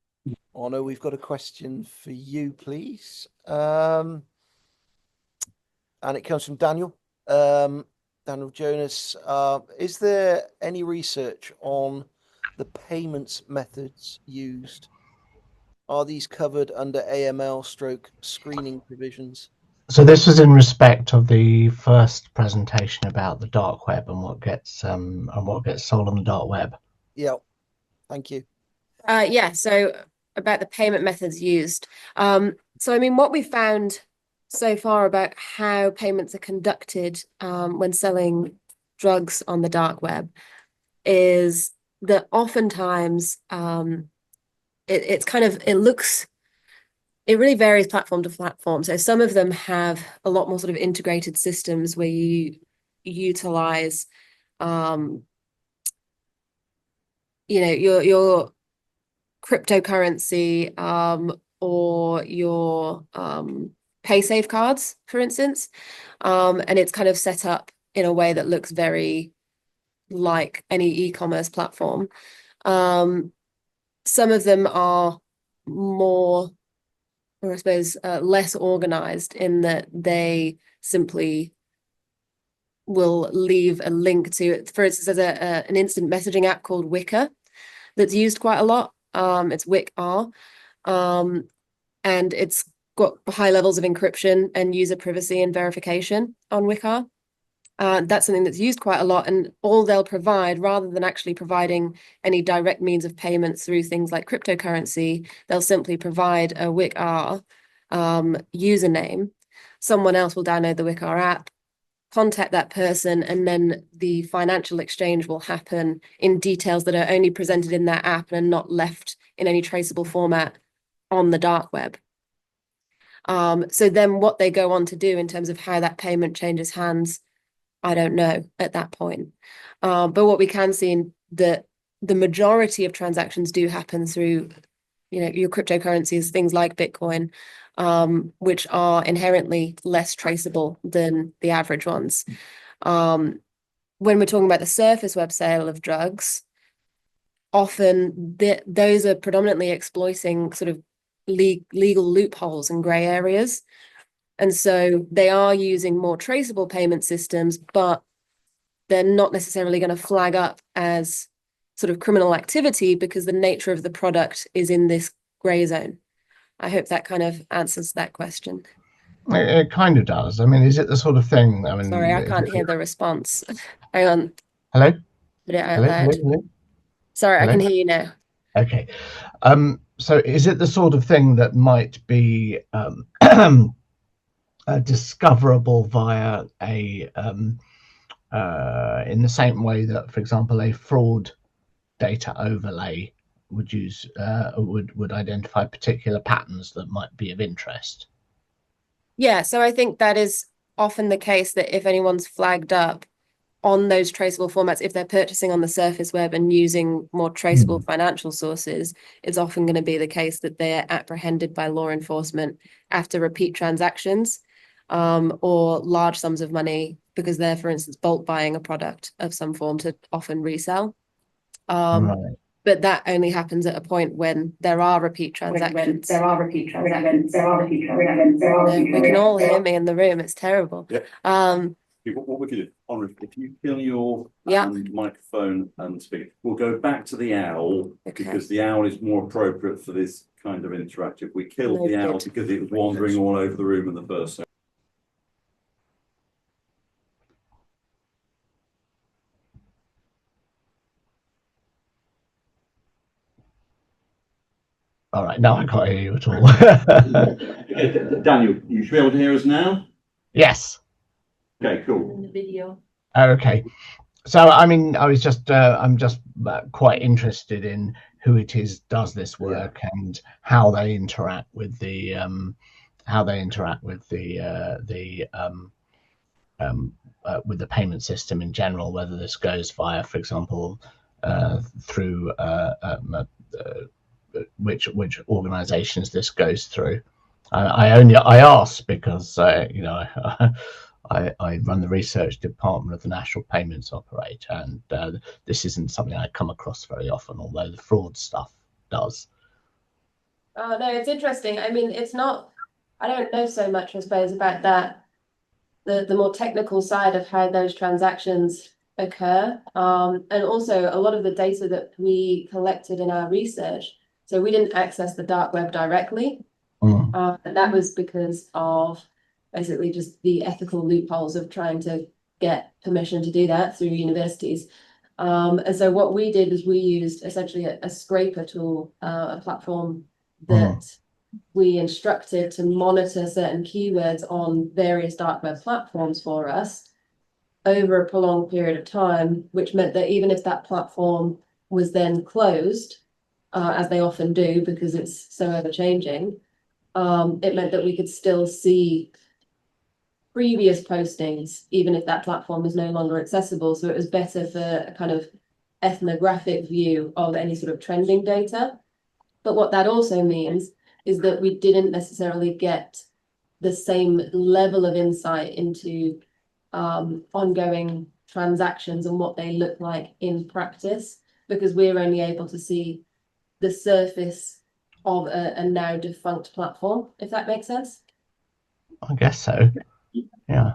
Honor, we've got a question for you, please. And it comes from Daniel. Daniel Jonas. Is there any research on the payments methods used? Are these covered under AML screening provisions? So this was in respect of the first presentation about the dark web and what gets sold on the dark web. Yeah, thank you. Yeah, so about the payment methods used. So I mean, what we found so far about how payments are conducted when selling drugs on the dark web is that oftentimes it really varies platform to platform. So some of them have a lot more sort of integrated systems where you utilize your cryptocurrency or your pay safe cards, for instance. And it's kind of set up in a way that looks very like any e-commerce platform. Some of them are more, or I suppose, less organized in that they simply will leave a link to it. For instance, there's an instant messaging app called Wicker that's used quite a lot. It's WIC-R, and it's got high levels of encryption and user privacy and verification on WIC-R. That's something that's used quite a lot, and all they'll provide, rather than actually providing any direct means of payments through things like cryptocurrency, they'll simply provide a WIC-R username. Someone else will download the WIC-R app, contact that person, and then the financial exchange will happen in details that are only presented in that app and are not left in any traceable format on the dark web. So then what they go on to do in terms of how that payment changes hands, I don't know at that point. But what we can see that the majority of transactions do happen through, your cryptocurrencies, things like Bitcoin, which are inherently less traceable than the average ones. When we're talking about the surface web sale of drugs, often those are predominantly exploiting sort of legal loopholes and gray areas. And so they are using more traceable payment systems, but they're not necessarily going to flag up as sort of criminal activity because the nature of the product is in this gray zone. I hope that kind of answers that question. It kind of does. I mean, is it the sort of thing? I mean, sorry, I can't hear the response. Hang on. Hello? Put it out loud. Hello? Sorry, Hello? I can hear you now. Okay. So is it the sort of thing that might be discoverable via a in the same way that, for example, a fraud data overlay would use would identify particular patterns that might be of interest? Yeah, so I think that is often the case, that if anyone's flagged up on those traceable formats, if they're purchasing on the surface web and using more traceable financial sources, it's often going to be the case that they're apprehended by law enforcement after repeat transactions or large sums of money because they're, for instance, bulk buying a product of some form to often resell. Right. But that only happens at a point when there are repeat transactions. We can all hear me in the room. It's terrible. Yeah. What we could do, Omar, if you kill your microphone and speak, we'll go back to the owl because the owl is more appropriate for this kind of interactive. We killed No, the owl good. because it was wandering all over the room in the first second. All right, now I can't hear you at all. Okay, Daniel, you should be able to hear us now. Yes. Okay, cool. In the video. Okay. So, I mean, I'm just quite interested in who it is does this work and how they interact with the with the payment system in general. Whether this goes via, for example, through which organisations this goes through. I ask because you know. I run the research department of the National Payments Operator, and this isn't something I come across very often, although the fraud stuff does. Oh, no, it's interesting. I mean, it's not, I don't know so much, I suppose, about that, the more technical side of how those transactions occur. And also a lot of the data that we collected in our research, so we didn't access the dark web directly. And that was because of basically just the ethical loopholes of trying to get permission to do that through universities. And so what we did is we used essentially a scraper tool, a platform that we instructed to monitor certain keywords on various dark web platforms for us over a prolonged period of time, which meant that even if that platform was then closed, as they often do because it's so ever changing, it meant that we could still see previous postings, even if that platform is no longer accessible. So it was better for a kind of ethnographic view of any sort of trending data. But what that also means is that we didn't necessarily get the same level of insight into ongoing transactions and what they look like in practice, because we're only able to see the surface of a now defunct platform, if that makes sense. I guess so. Yeah.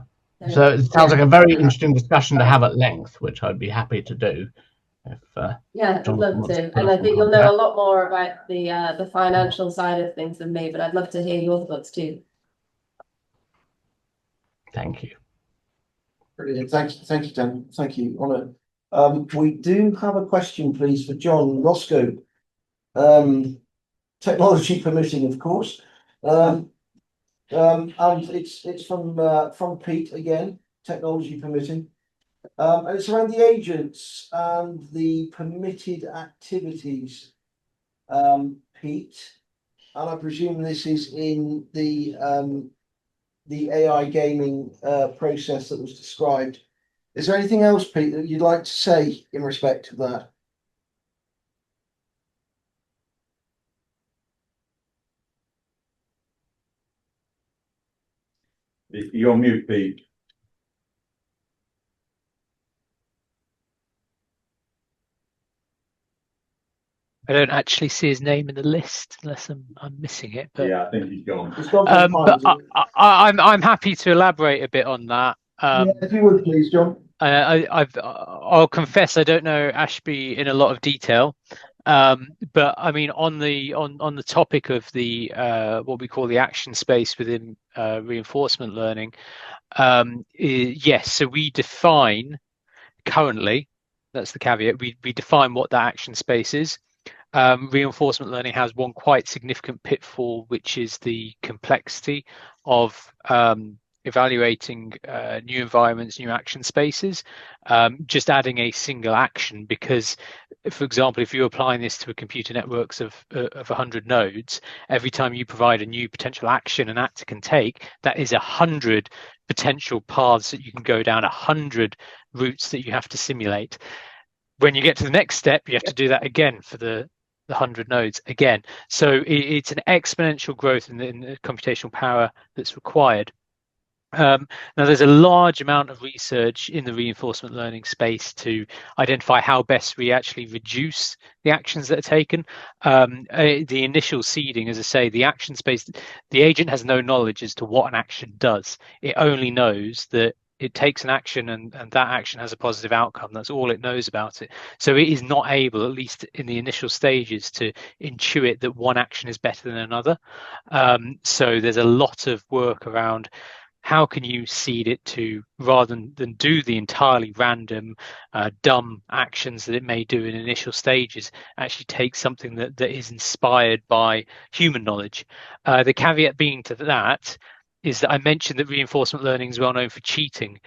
So it sounds like a very interesting discussion to have at length, which I'd be happy to do. If, yeah, I'd Jonathan love wants to. put And us I in think you'll know a contact. lot more about the financial side of things than me, but I'd love to hear your thoughts too. Thank you. Brilliant. Thank you, Dan. Thank you, Honor. We do have a question, please, for John Roscoe. Technology permitting, of course. And it's from Pete again, technology permitting. And it's around the agents and the permitted activities, Pete. And I presume this is in the AI gaming process that was described. Is there anything else, Pete, that you'd like to say in respect of that? You're on mute, Pete. I don't actually see his name in the list unless I'm missing it. But Yeah, I think he's gone. It's gone from but Pines. I'm happy to elaborate a bit on that. Yeah, if you would, please, John. I'll confess I don't know Ashby in a lot of detail, but I mean on the topic of the what we call the action space within reinforcement learning, yes. So we define currently, that's the caveat. We define what that action space is. Reinforcement learning has one quite significant pitfall, which is the complexity of evaluating new environments, new action spaces, just adding a single action, because, for example, if you're applying this to a computer networks of 100 nodes, every time you provide a new potential action an actor can take, that is 100 potential paths that you can go down, 100 routes that you have to simulate. When you get to the next step, you have to do that again for the 100 nodes again. So it's an exponential growth in the computational power that's required. Now, there's a large amount of research in the reinforcement learning space to identify how best we actually reduce the actions that are taken. The initial seeding, as I say, the action space, the agent has no knowledge as to what an action does. It only knows that it takes an action, and that action has a positive outcome. That's all it knows about it. So it is not able, at least in the initial stages, to intuit that one action is better than another. So there's a lot of work around how can you seed it to, rather than do the entirely random, dumb actions that it may do in initial stages, actually take something that is inspired by human knowledge. The caveat being to that is that I mentioned that reinforcement learning is well known for cheating.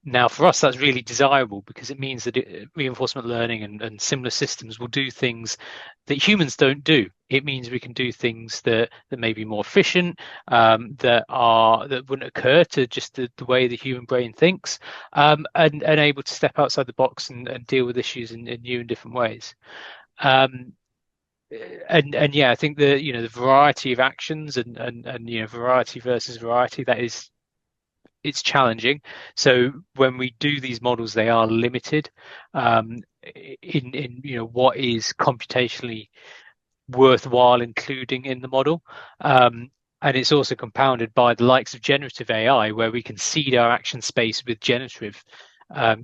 Now, for us, that's really desirable because it means that reinforcement learning and similar systems will do things that humans don't do. It means we can do things that may be more efficient, that wouldn't occur to just the way the human brain thinks, and able to step outside the box and deal with issues in new and different ways. And yeah, I think the variety of actions and variety versus variety, it's challenging. So when we do these models, they are limited in what is computationally worthwhile including in the model. And it's also compounded by the likes of generative AI, where we can seed our action space with generative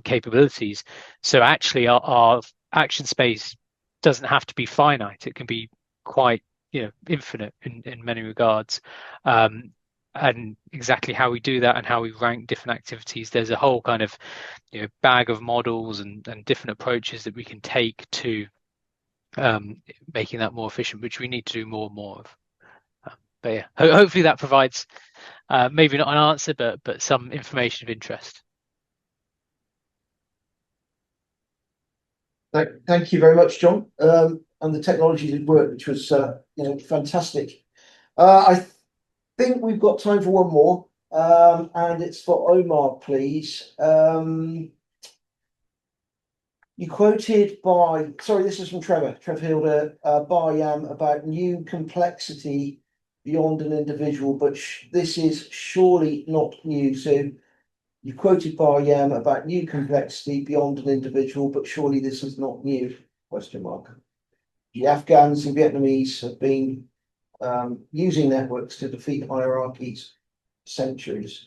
capabilities. So actually our action space doesn't have to be finite. It can be quite infinite in many regards. And exactly how we do that and how we rank different activities, there's a whole kind of bag of models and different approaches that we can take to making that more efficient, which we need to do more and more of. But yeah, hopefully that provides maybe not an answer, but some information of interest. Thank you very much, John. And the technology did work, which was fantastic. I think we've got time for one more, and it's for Omar, please. You quoted this is from Trevor Hilder, about new complexity beyond an individual, but this is surely not new. So you quoted Bar-Yam about new complexity beyond an individual, but surely this is not new, ? The Afghans and Vietnamese have been using networks to defeat hierarchies for centuries.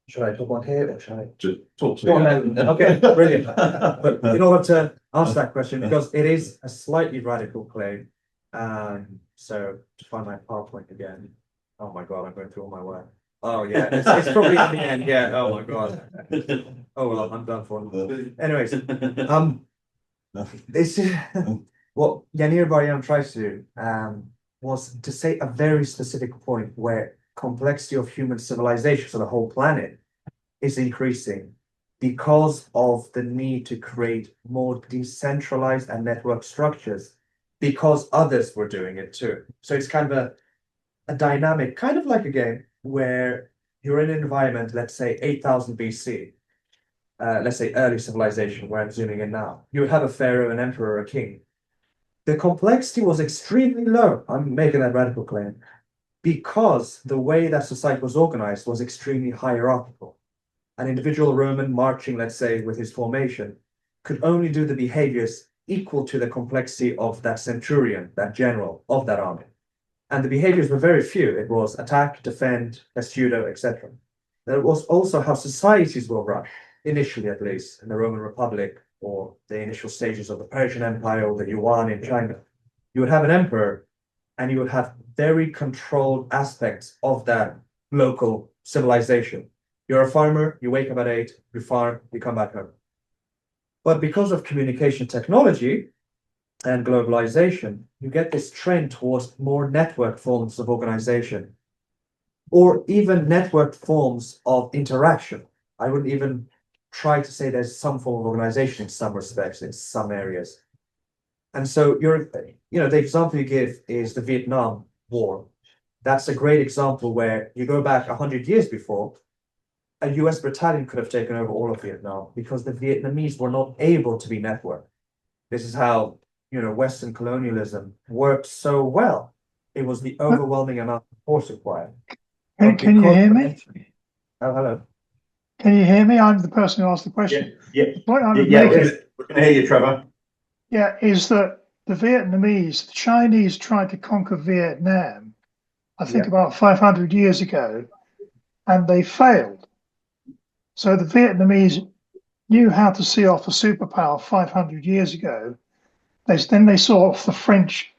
Should I talk on here or should I? Just talk to Go on me. then. Okay, brilliant. But in order to answer that question, because it is a slightly radical claim, so to find my PowerPoint again. Oh my God, I'm going through all my work. Oh yeah, it's probably in the end. Yeah. Oh my God. Oh well, I'm done for. Anyways, this is what Yanir Bar-Yam tries to do. Was to say a very specific point where complexity of human civilization, so the whole planet, is increasing because of the need to create more decentralized and network structures, because others were doing it too. So it's kind of a dynamic, kind of like a game where you're in an environment, let's say 8000 BC, let's say early civilization, where I'm zooming in now. You would have a pharaoh, an emperor, a king. The complexity was extremely low. I'm making that radical claim because the way that society was organized was extremely hierarchical. An individual Roman marching, let's say, with his formation, could only do the behaviors equal to the complexity of that centurion, that general of that army. And the behaviors were very few. It was attack, defend, pseudo, etc. That was also how societies were run, initially at least, in the Roman Republic, or the initial stages of the Persian Empire or the Yuan in China. You would have an emperor and you would have very controlled aspects of that local civilization. You're a farmer, you wake up at 8, you farm, you come back home. But because of communication technology and globalization, you get this trend towards more network forms of organization, or even network forms of interaction. I wouldn't even try to say there's some form of organization in some respects, in some areas. And so the example you give is the Vietnam War. That's a great example where you go back 100 years before, a US battalion could have taken over all of Vietnam because the Vietnamese were not able to be networked. This is how, Western colonialism worked so well. It was the overwhelming amount of force required. Can you hear me? Oh, hello. Can you hear me? I'm the person who asked the question. Yeah. What I'm We can hear you, Trevor. Yeah, is that the Chinese tried to conquer Vietnam, I think about 500 years ago, and they failed. So the Vietnamese knew how to see off a superpower 500 years ago. Then they saw off the French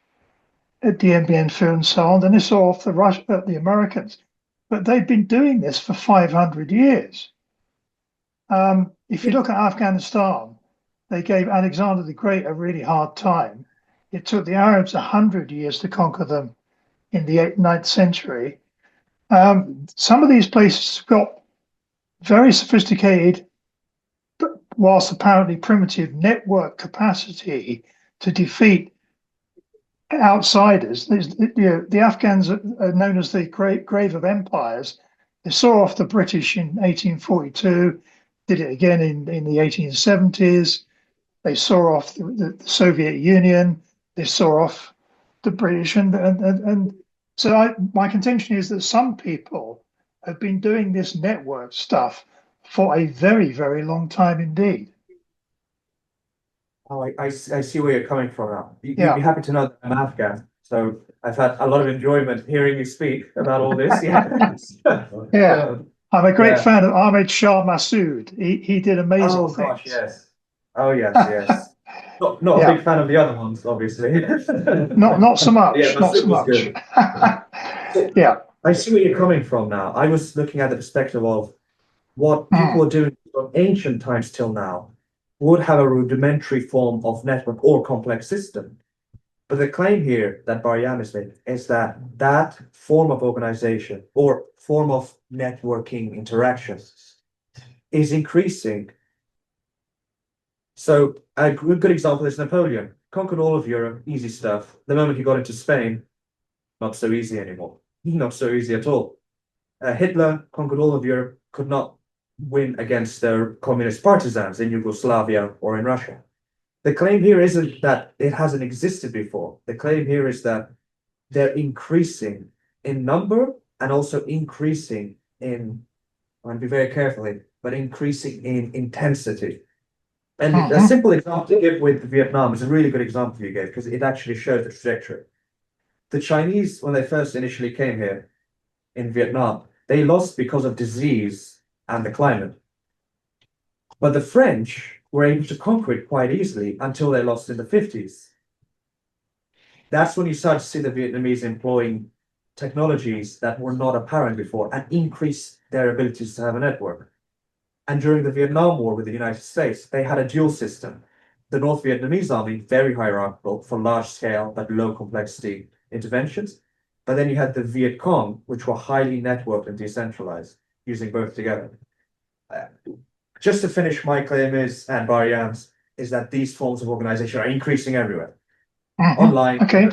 at Dien Bien Phu and so on. Then they saw off the Americans. But they've been doing this for 500 years. If you look at Afghanistan, they gave Alexander the Great a really hard time. It took the Arabs 100 years to conquer them in the 8th, 9th century. Some of these places got very sophisticated, but whilst apparently primitive, network capacity to defeat outsiders. The Afghans are known as the grave of empires. They saw off the British in 1842, did it again in the 1870s. They saw off the Soviet Union. They saw off the British, and so my contention is that some people have been doing this network stuff for a very, very long time indeed. Oh, I see where you're coming from now. You'd Yeah. be happy to know that I'm Afghan, so I've had a lot of enjoyment hearing you speak about all this. Yeah. Yeah. I'm a great Yeah. fan of Ahmed Shah Massoud. He did amazing Oh things. gosh, yes. Oh yes, yes. Not Yeah. a big fan of the other ones, obviously. Not so much. Yeah, Not so Massoud was much. good. Yeah. I see where you're coming from now. I was looking at the perspective of what people are doing from ancient times till now would have a rudimentary form of network or complex system. But the claim here that Baryam is making is that that form of organization or form of networking interactions is increasing. So a good example is Napoleon conquered all of Europe, easy stuff. The moment he got into Spain, not so easy anymore. Not so easy at all. Hitler conquered all of Europe, could not win against their communist partisans in Yugoslavia or in Russia. The claim here isn't that it hasn't existed before. The claim here is that they're increasing in number and also increasing in, I want to be very careful here, but increasing in intensity. And a simple example to give with Vietnam is a really good example you gave because it actually shows the trajectory. The Chinese, when they first initially came here in Vietnam, they lost because of disease and the climate. But the French were able to conquer it quite easily until they lost in the 50s. That's when you start to see the Vietnamese employing technologies that were not apparent before and increase their abilities to have a network. And during the Vietnam War with the United States, they had a dual system. The North Vietnamese army, very hierarchical for large scale but low complexity interventions. But then you had the Viet Cong, which were highly networked and decentralized, using both together. Just to finish, my claim is, and Baryam's, is that these forms of organization are increasing everywhere. Online. Okay.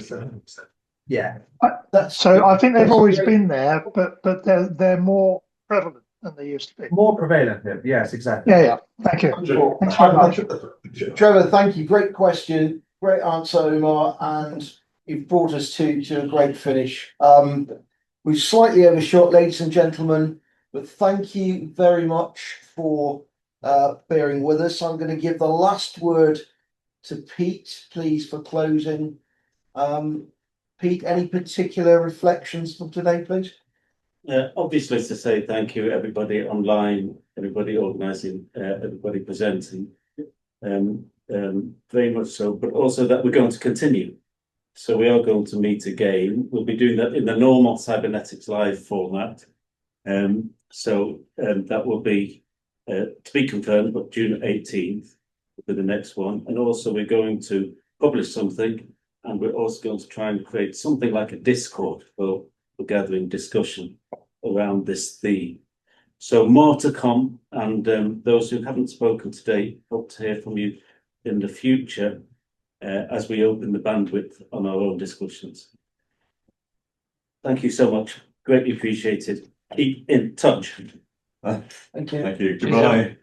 Yeah. So I think they've always been there, but they're more prevalent than they used to be. More prevalent here. Yes, exactly. Yeah. Thank you. Wonderful. Thanks very much. Trevor, thank you. Great question. Great answer, Omar. And you've brought us to a great finish. We've slightly overshot, ladies and gentlemen, but thank you very much for bearing with us. I'm going to give the last word to Pete, please, for closing. Pete, any particular reflections for today, please? Obviously to say thank you, everybody online, everybody organising, everybody presenting, very much so, but also that we're going to continue. So we are going to meet again. We'll be doing that in the normal Cybernetics live format. That will be to be confirmed, but June 18th will be the next one. And also we're going to publish something, and we're also going to try and create something like a Discord for gathering discussion around this theme. So more to come, and those who haven't spoken today, hope to hear from you in the future as we open the bandwidth on our own discussions. Thank you so much. Greatly appreciated. Keep in touch. Thank you. Thank you. Goodbye.